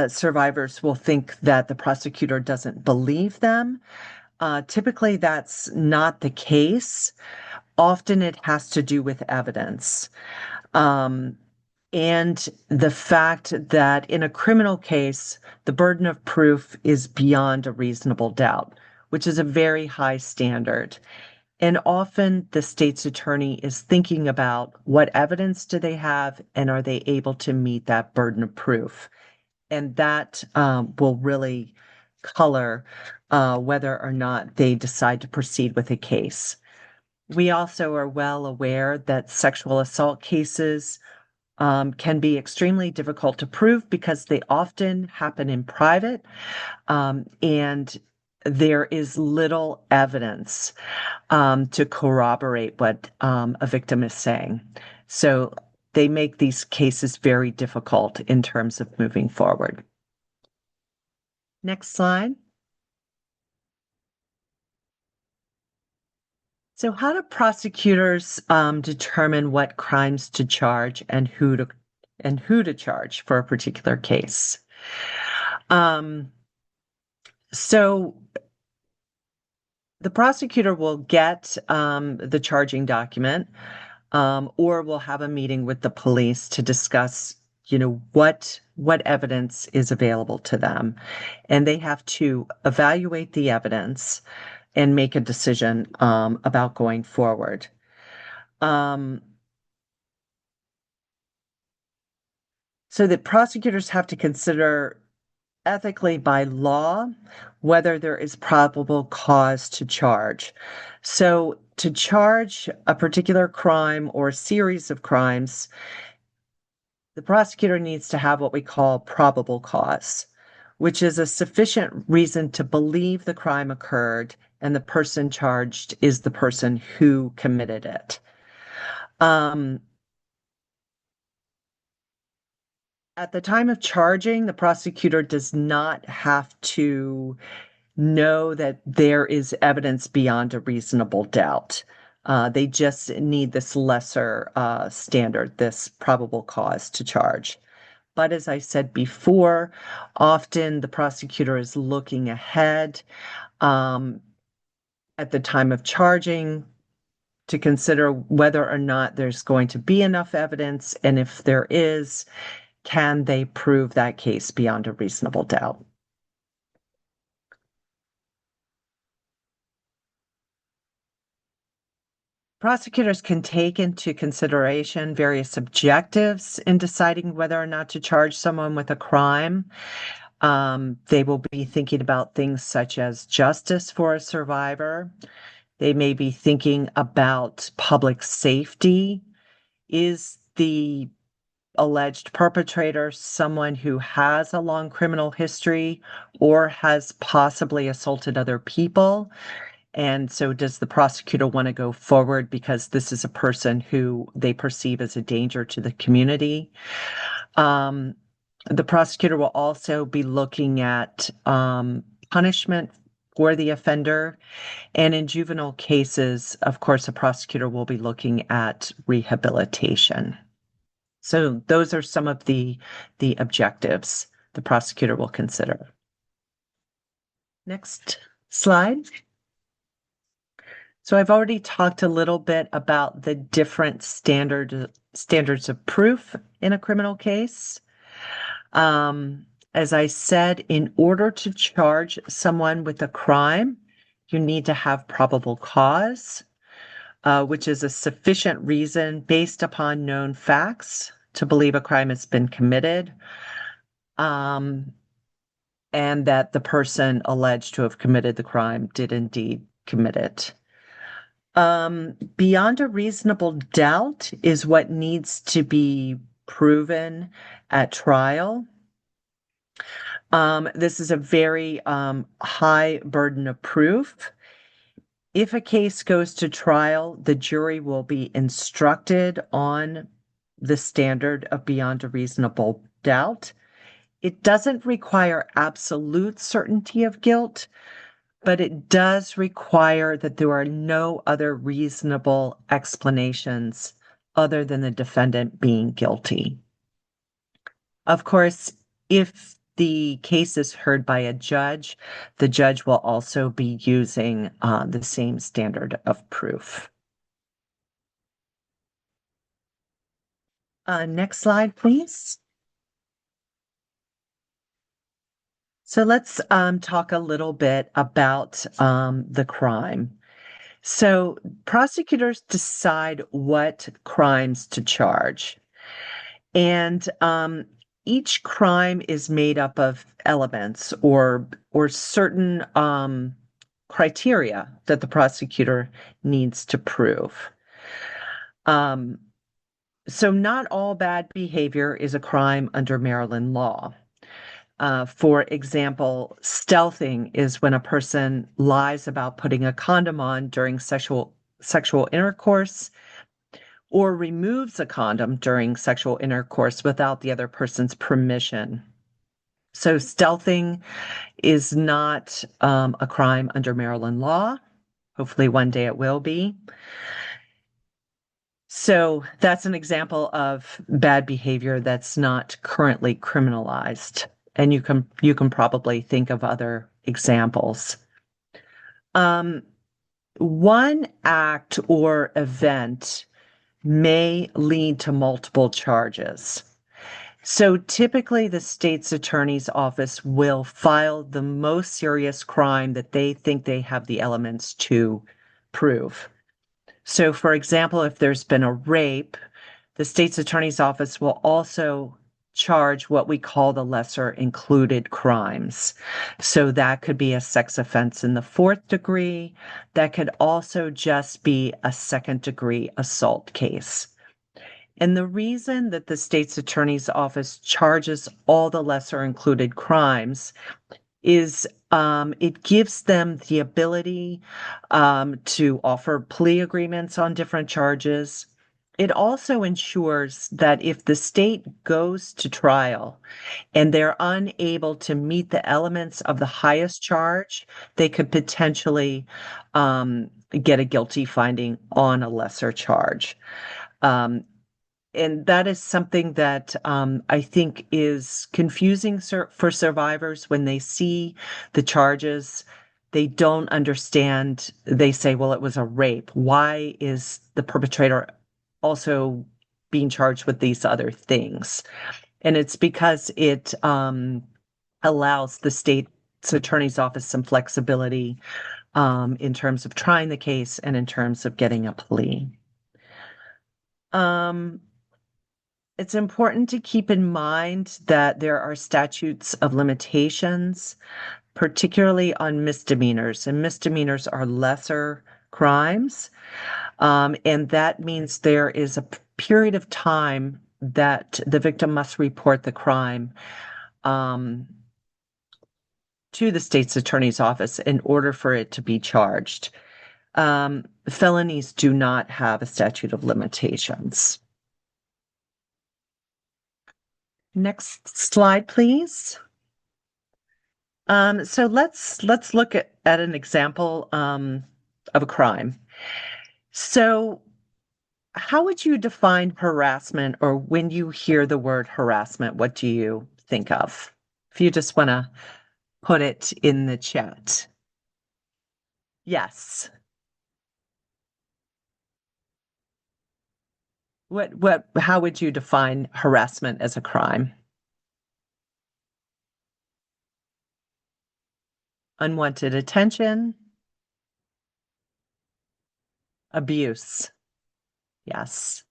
survivors will think that the prosecutor doesn't believe them. Typically, that's not the case. Often it has to do with evidence. And the fact that in a criminal case, the burden of proof is beyond a reasonable doubt, which is a very high standard. And often the state's attorney is thinking about what evidence do they have and are they able to meet that burden of proof? And that will really color whether or not they decide to proceed with a case. We also are well aware that sexual assault cases can be extremely difficult to prove because they often happen in private, and there is little evidence to corroborate what a victim is saying. So they make these cases very difficult in terms of moving forward. Next slide. So how do prosecutors determine what crimes to charge and who to charge for a particular case? So the prosecutor will get the charging document or will have a meeting with the police to discuss, what evidence is available to them. And they have to evaluate the evidence and make a decision about going forward. So the prosecutors have to consider ethically by law whether there is probable cause to charge. So to charge a particular crime or a series of crimes, the prosecutor needs to have what we call probable cause, which is a sufficient reason to believe the crime occurred and the person charged is the person who committed it. At the time of charging, the prosecutor does not have to know that there is evidence beyond a reasonable doubt. They just need this lesser standard, this probable cause to charge. But as I said before, often the prosecutor is looking ahead at the time of charging to consider whether or not there's going to be enough evidence, and if there is, can they prove that case beyond a reasonable doubt? Prosecutors can take into consideration various objectives in deciding whether or not to charge someone with a crime. They will be thinking about things such as justice for a survivor. They may be thinking about public safety. Is the alleged perpetrator someone who has a long criminal history or has possibly assaulted other people? And so does the prosecutor want to go forward because this is a person who they perceive as a danger to the community? The prosecutor will also be looking at punishment for the offender. And in juvenile cases, of course, a prosecutor will be looking at rehabilitation. So those are some of the objectives the prosecutor will consider. Next slide. So I've already talked a little bit about the different standards of proof in a criminal case. As I said, in order to charge someone with a crime, you need to have probable cause, which is a sufficient reason based upon known facts to believe a crime has been committed, and that the person alleged to have committed the crime did indeed commit it. Beyond a reasonable doubt is what needs to be proven at trial. This is a very high burden of proof. If a case goes to trial, the jury will be instructed on the standard of beyond a reasonable doubt. It doesn't require absolute certainty of guilt, but it does require that there are no other reasonable explanations other than the defendant being guilty. Of course, if the case is heard by a judge, the judge will also be using the same standard of proof. Next slide, please. So let's talk a little bit about the crime. So prosecutors decide what crimes to charge. And each crime is made up of elements or certain criteria that the prosecutor needs to prove. So not all bad behavior is a crime under Maryland law. For example, stealthing is when a person lies about putting a condom on during sexual intercourse or removes a condom during sexual intercourse without the other person's permission. So stealthing is not a crime under Maryland law. Hopefully one day it will be. So that's an example of bad behavior that's not currently criminalized. And you can probably think of other examples. One act or event may lead to multiple charges. So typically the state's attorney's office will file the most serious crime that they think they have the elements to prove. So for example, if there's been a rape, the state's attorney's office will also charge what we call the lesser included crimes. So that could be a sex offense in the 4th degree. That could also just be a 2nd degree assault case. And the reason that the state's attorney's office charges all the lesser included crimes is it gives them the ability to offer plea agreements on different charges. It also ensures that if the state goes to trial and they're unable to meet the elements of the highest charge, they could potentially get a guilty finding on a lesser charge. and that is something that I think is confusing for survivors when they see the charges. They don't understand. They say, well, it was a rape. Why is the perpetrator also being charged with these other things? And it's because it allows the state's attorney's office some flexibility in terms of trying the case and in terms of getting a plea. It's important to keep in mind that there are statutes of limitations, particularly on misdemeanors, and misdemeanors are lesser crimes. And that means there is a period of time that the victim must report the crime to the state's attorney's office in order for it to be charged. Felonies do not have a statute of limitations. Next slide, please. So let's look at an example of a crime. So how would you define harassment, or when you hear the word harassment, what do you think of? If you just want to put it in the chat. Yes. How would you define harassment as a crime? Unwanted attention. Abuse. Yes.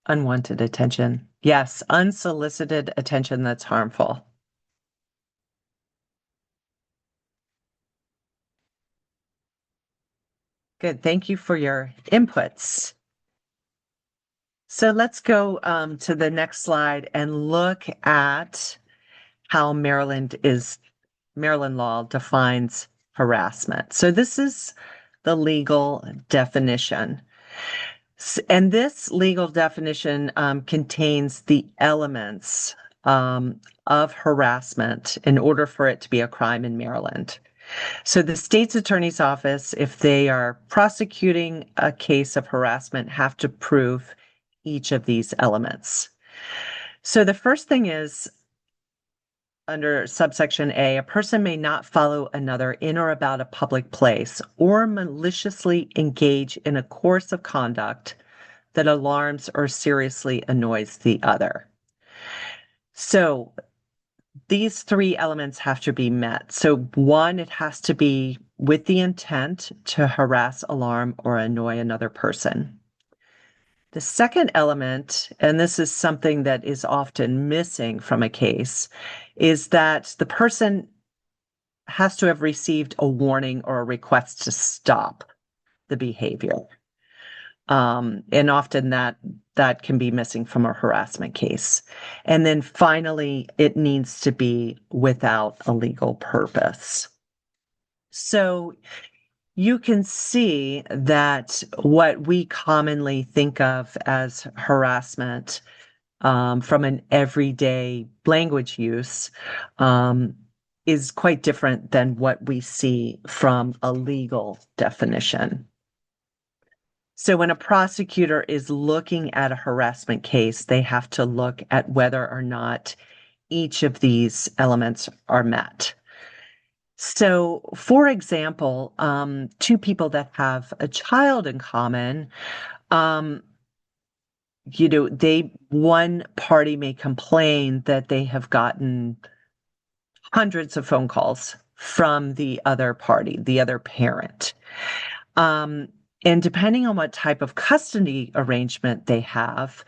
Unwanted attention. Yes, unsolicited attention that's harmful. Good, thank you for your inputs. So let's go to the next slide and look at how Maryland law defines harassment. So this is the legal definition. And this legal definition contains the elements of harassment in order for it to be a crime in Maryland. So the state's attorney's office, if they are prosecuting a case of harassment, have to prove each of these elements. So the first thing is, under subsection A, a person may not follow another in or about a public place or maliciously engage in a course of conduct that alarms or seriously annoys the other. So these three elements have to be met. So one, it has to be with the intent to harass, alarm, or annoy another person. The second element, and this is something that is often missing from a case, is that the person has to have received a warning or a request to stop the behavior. And often that can be missing from a harassment case. And then finally, it needs to be without a legal purpose. So you can see that what we commonly think of as harassment from an everyday language use is quite different than what we see from a legal definition. So when a prosecutor is looking at a harassment case, they have to look at whether or not each of these elements are met. So, for example, two people that have a child in common, one party may complain that they have gotten hundreds of phone calls from the other party, the other parent. And depending on what type of custody arrangement they have,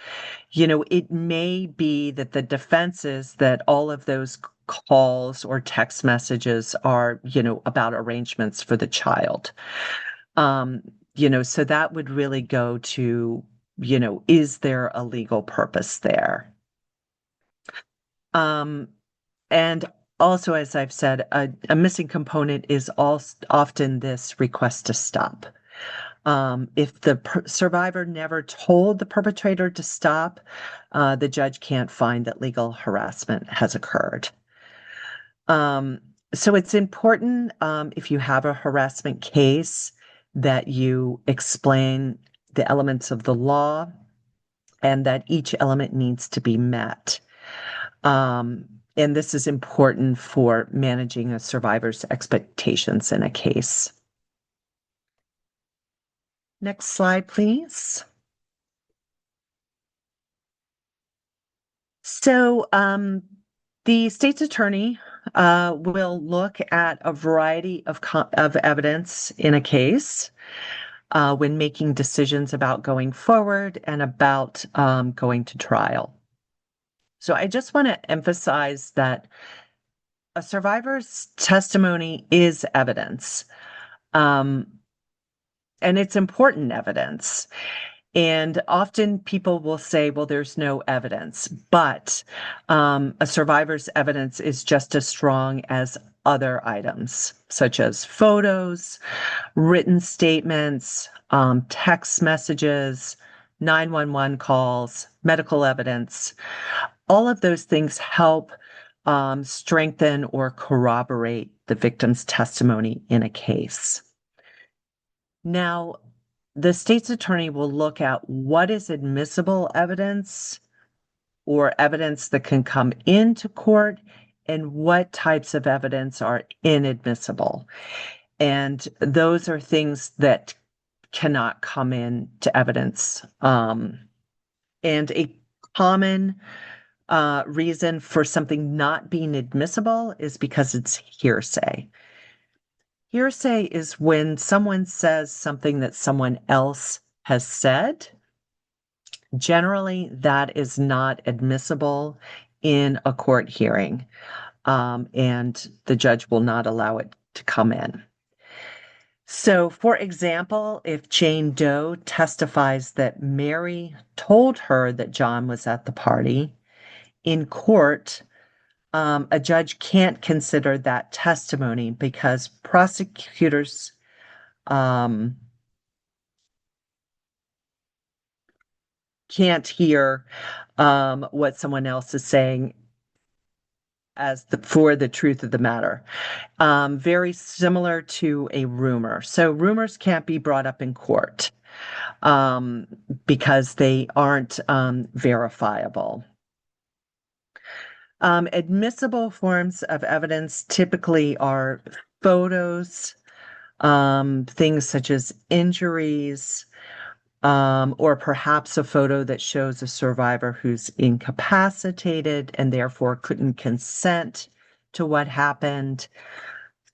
it may be that the defense is that all of those calls or text messages are, about arrangements for the child. So that would really go to, is there a legal purpose there? And also, as I've said, a missing component is often this request to stop. If the survivor never told the perpetrator to stop, the judge can't find that legal harassment has occurred. So it's important, if you have a harassment case, that you explain, the elements of the law, and that each element needs to be met. And this is important for managing a survivor's expectations in a case. Next slide, please. So the state's attorney will look at a variety of evidence in a case when making decisions about going forward and about going to trial. So I just want to emphasize that a survivor's testimony is evidence, and it's important evidence. And often people will say, well, there's no evidence, but a survivor's evidence is just as strong as other items, such as photos, written statements, text messages, 911 calls, medical evidence. All of those things help strengthen or corroborate the victim's testimony in a case. Now, the state's attorney will look at what is admissible evidence or evidence that can come into court and what types of evidence are inadmissible. And those are things that cannot come into evidence. And a common reason for something not being admissible is because it's hearsay. Hearsay is when someone says something that someone else has said. Generally, that is not admissible in a court hearing, and the judge will not allow it to come in. So, for example, if Jane Doe testifies that Mary told her that John was at the party, in court, a judge can't consider that testimony because prosecutors can't hear what someone else is saying for the truth of the matter. Very similar to a rumor. So rumors can't be brought up in court because they aren't verifiable. Admissible forms of evidence typically are photos, things such as injuries, or perhaps a photo that shows a survivor who's incapacitated and therefore couldn't consent to what happened.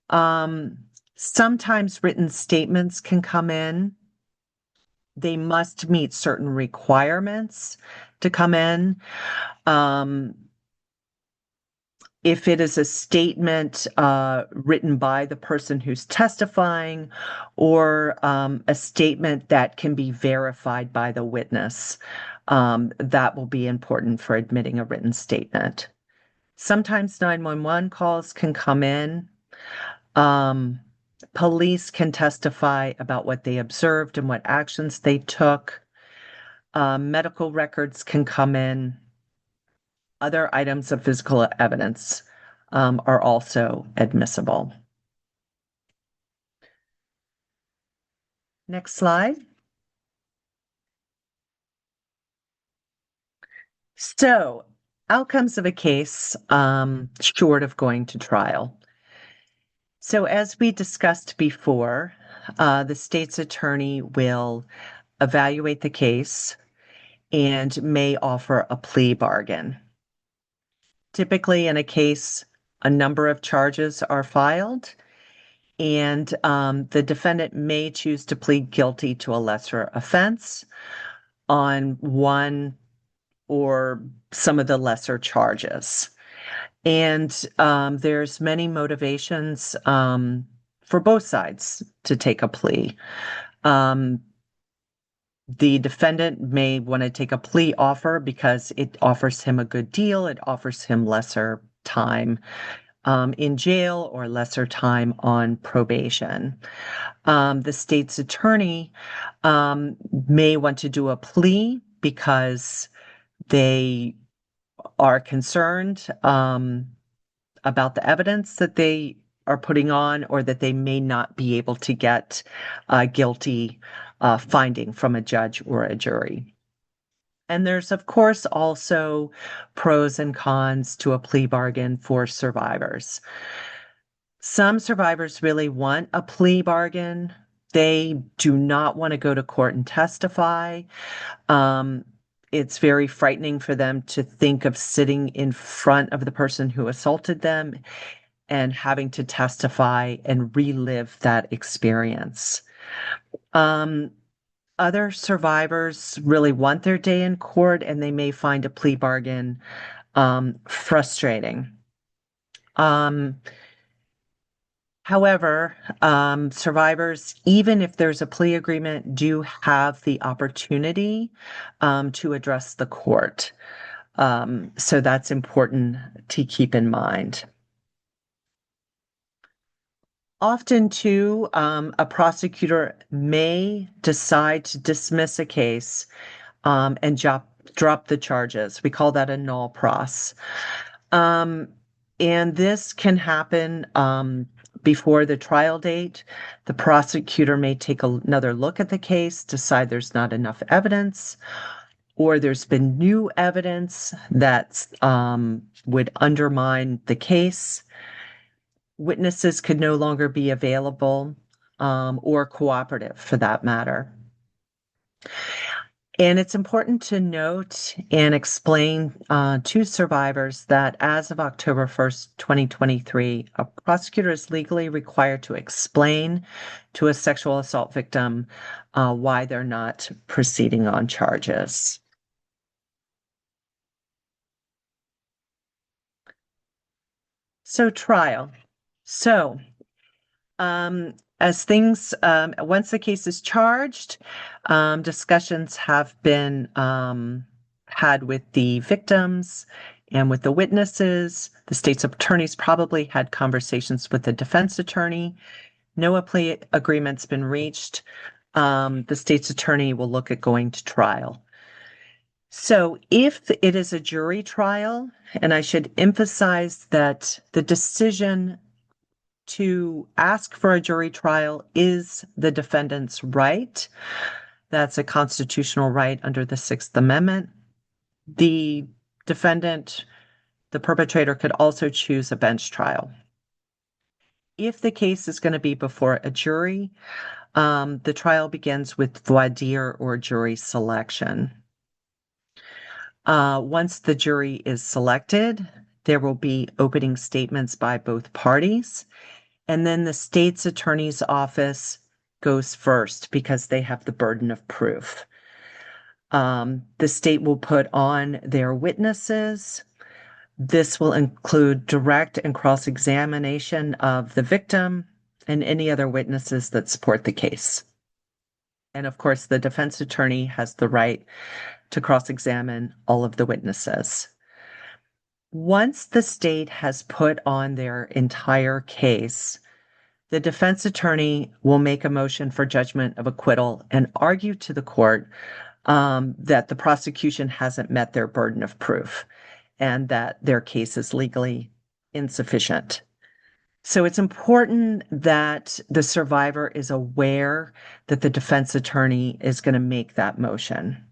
Sometimes written statements can come in. They must meet certain requirements to come in. If it is a statement written by the person who's testifying or a statement that can be verified by the witness, that will be important for admitting a written statement. Sometimes 911 calls can come in. Police can testify about what they observed and what actions they took. Medical records can come in. Other items of physical evidence are also admissible. Next slide. So, outcomes of a case short of going to trial. So, as we discussed before, the state's attorney will evaluate the case and may offer a plea bargain. Typically, in a case, a number of charges are filed, and the defendant may choose to plead guilty to a lesser offense on one or some of the lesser charges. And there's many motivations for both sides to take a plea. The defendant may want to take a plea offer because it offers him a good deal. It offers him lesser time in jail or lesser time on probation. The state's attorney may want to do a plea because they are concerned about the evidence that they are putting on, or that they may not be able to get guilty finding from a judge or a jury. And there's, of course, also pros and cons to a plea bargain for survivors. Some survivors really want a plea bargain. They do not want to go to court and testify. It's very frightening for them to think of sitting in front of the person who assaulted them and having to testify and relive that experience. Other survivors really want their day in court, and they may find a plea bargain frustrating. However, survivors, even if there's a plea agreement, do have the opportunity to address the court. So that's important to keep in mind. Often, too, a prosecutor may decide to dismiss a case and drop the charges. We call that a null pros. And this can happen before the trial date. The prosecutor may take another look at the case, decide there's not enough evidence, or there's been new evidence that would undermine the case. Witnesses could no longer be available or cooperative for that matter. And it's important to note and explain to survivors that as of October 1st, 2023, a prosecutor is legally required to explain to a sexual assault victim why they're not proceeding on charges. So trial. So, as things, once the case is charged, discussions have been had with the victims and with the witnesses. The state's attorneys probably had conversations with the defense attorney. No plea agreement's been reached. The state's attorney will look at going to trial. So if it is a jury trial, and I should emphasize that the decision to ask for a jury trial is the defendant's right. That's a constitutional right under the Sixth Amendment. The defendant, the perpetrator, could also choose a bench trial. If the case is going to be before a jury, the trial begins with voir dire or jury selection. Once the jury is selected, there will be opening statements by both parties. And then the state's attorney's office goes first because they have the burden of proof. The state will put on their witnesses. This will include direct and cross-examination of the victim and any other witnesses that support the case. And of course, the defense attorney has the right to cross-examine all of the witnesses. Once the state has put on their entire case, the defense attorney will make a motion for judgment of acquittal and argue to the court that the prosecution hasn't met their burden of proof and that their case is legally insufficient. So it's important that the survivor is aware that the defense attorney is going to make that motion.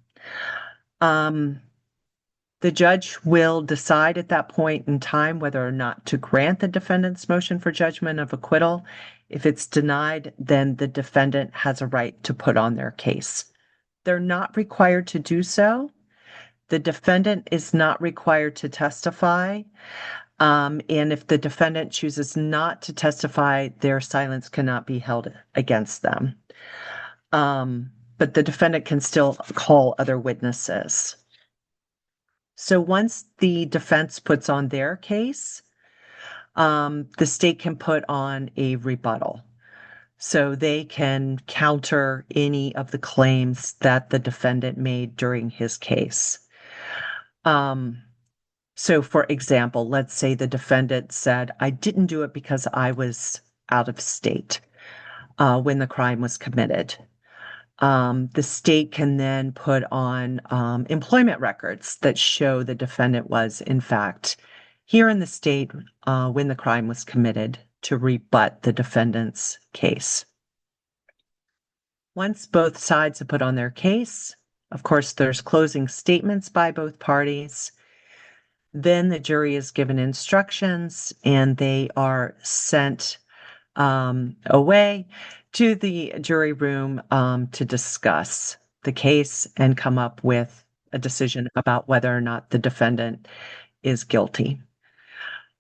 The judge will decide at that point in time whether or not to grant the defendant's motion for judgment of acquittal. If it's denied, then the defendant has a right to put on their case. They're not required to do so. The defendant is not required to testify. And if the defendant chooses not to testify, their silence cannot be held against them. But the defendant can still call other witnesses. So once the defense puts on their case, the state can put on a rebuttal. So they can counter any of the claims that the defendant made during his case. So for example, let's say the defendant said, I didn't do it because I was out of state when the crime was committed. The state can then put on employment records that show the defendant was, in fact, here in the state when the crime was committed to rebut the defendant's case. Once both sides have put on their case, of course, there's closing statements by both parties. Then the jury is given instructions and they are sent away to the jury room to discuss the case and come up with a decision about whether or not the defendant is guilty.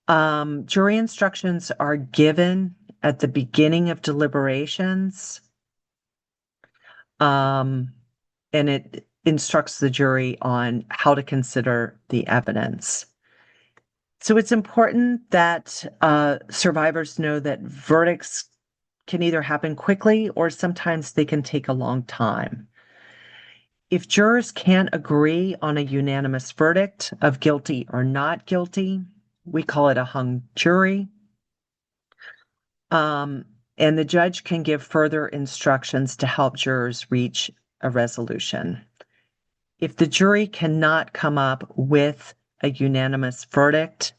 Jury instructions are given at the beginning of deliberations, and it instructs the jury on how to consider the evidence. So it's important that survivors know that verdicts can either happen quickly or sometimes they can take a long time. If jurors can't agree on a unanimous verdict of guilty or not guilty, we call it a hung jury. And the judge can give further instructions to help jurors reach a resolution. If the jury cannot come up with a unanimous verdict,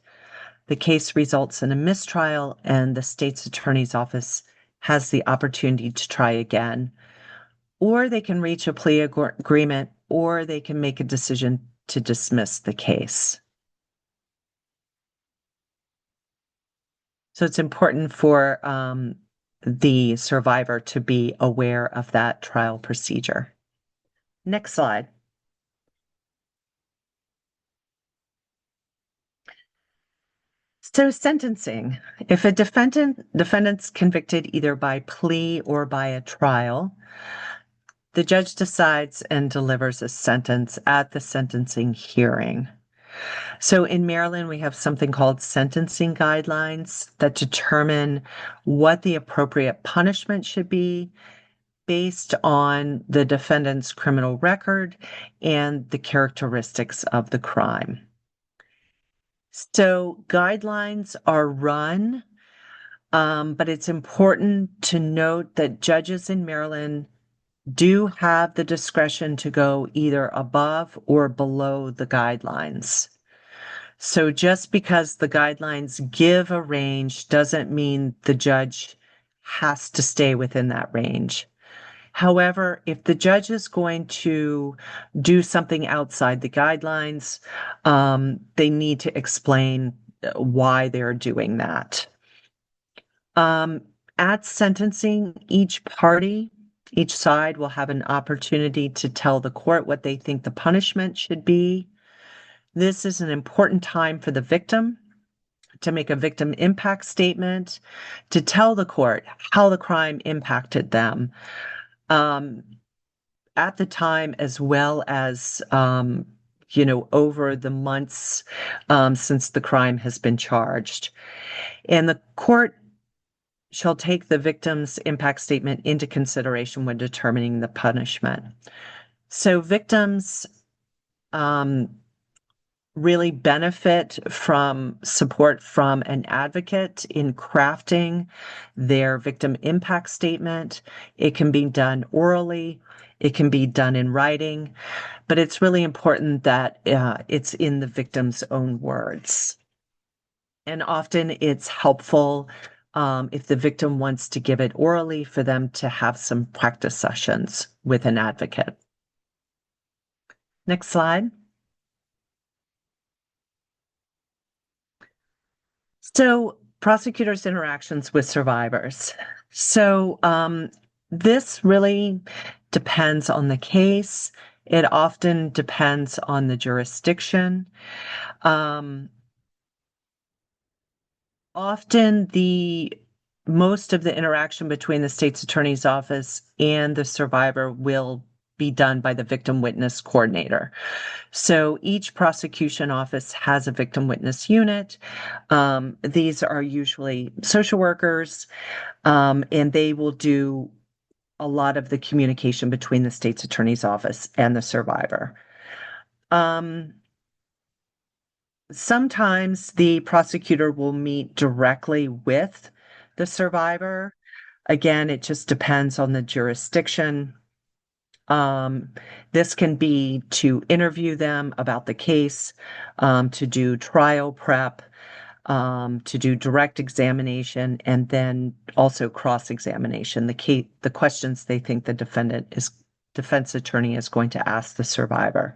the case results in a mistrial and the state's attorney's office has the opportunity to try again. Or they can reach a plea agreement, or they can make a decision to dismiss the case. So it's important for the survivor to be aware of that trial procedure. Next slide. So sentencing. If a defendant's convicted either by plea or by a trial, the judge decides and delivers a sentence at the sentencing hearing. So in Maryland, we have something called sentencing guidelines that determine what the appropriate punishment should be based on the defendant's criminal record and the characteristics of the crime. So guidelines are run, but it's important to note that judges in Maryland do have the discretion to go either above or below the guidelines. So just because the guidelines give a range doesn't mean the judge has to stay within that range. However, if the judge is going to do something outside the guidelines, they need to explain why they're doing that. At sentencing, each side will have an opportunity to tell the court what they think the punishment should be. This is an important time for the victim to make a victim impact statement, to tell the court how the crime impacted them at the time, as well as, over the months since the crime has been charged. And the court shall take the victim's impact statement into consideration when determining the punishment. So victims really benefit from support from an advocate in crafting their victim impact statement. It can be done orally, it can be done in writing, but it's really important that it's in the victim's own words. And often it's helpful if the victim wants to give it orally for them to have some practice sessions with an advocate. Next slide. So prosecutors' interactions with survivors. So this really depends on the case. It often depends on the jurisdiction. Often most of the interaction between the state's attorney's office and the survivor will be done by the victim witness coordinator. So each prosecution office has a victim witness unit. These are usually social workers, and they will do a lot of the communication between the state's attorney's office and the survivor. Sometimes the prosecutor will meet directly with the survivor. Again, it just depends on the jurisdiction. This can be to interview them about the case, to do trial prep, to do direct examination and then also cross-examination, the questions they think the defense attorney is going to ask the survivor.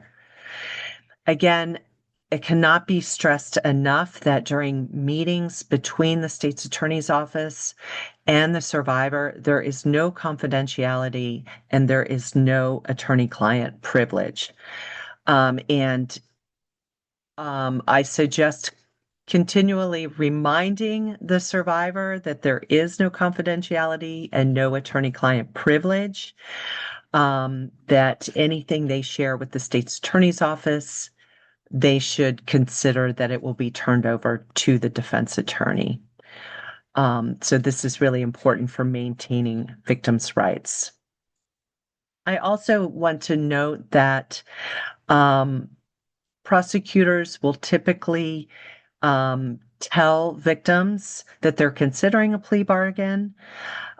Again, it cannot be stressed enough that during meetings between the state's attorney's office and the survivor, there is no confidentiality and there is no attorney-client privilege. I suggest continually reminding the survivor that there is no confidentiality and no attorney-client privilege, that anything they share with the state's attorney's office, they should consider that it will be turned over to the defense attorney. So this is really important for maintaining victims' rights. I also want to note that prosecutors will typically tell victims that they're considering a plea bargain,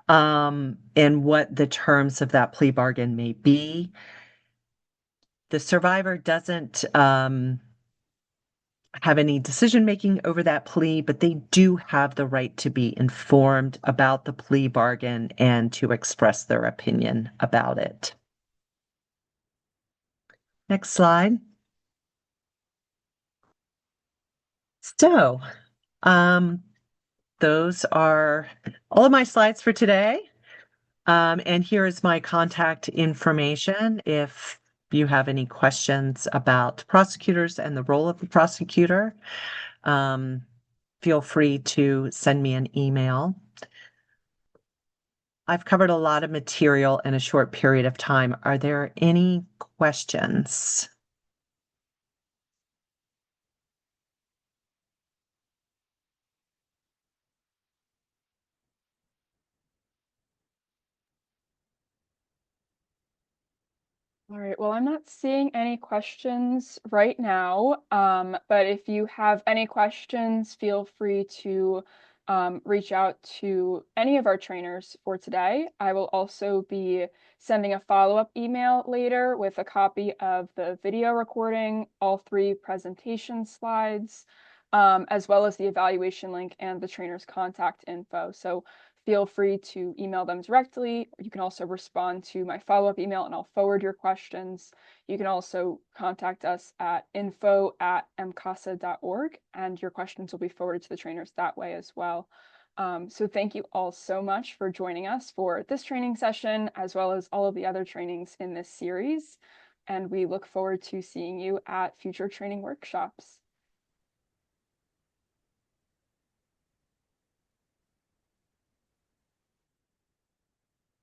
and what the terms of that plea bargain may be. The survivor doesn't have any decision-making over that plea, but they do have the right to be informed about the plea bargain and to express their opinion about it. Next slide. So, those are all of my slides for today. And here is my contact information. If you have any questions about prosecutors and the role of the prosecutor, feel free to send me an email. I've covered a lot of material in a short period of time. Are there any questions? All right, well, I'm not seeing any questions right now, but if you have any questions, feel free to reach out to any of our trainers for today. I will also be sending a follow-up email later with a copy of the video recording, all 3 presentation slides, as well as the evaluation link and the trainer's contact info. So feel free to email them directly. You can also respond to my follow-up email and I'll forward your questions. You can also contact us at info@mcasa.org and your questions will be forwarded to the trainers that way as well. So thank you all so much for joining us for this training session, as well as all of the other trainings in this series. And we look forward to seeing you at future training workshops.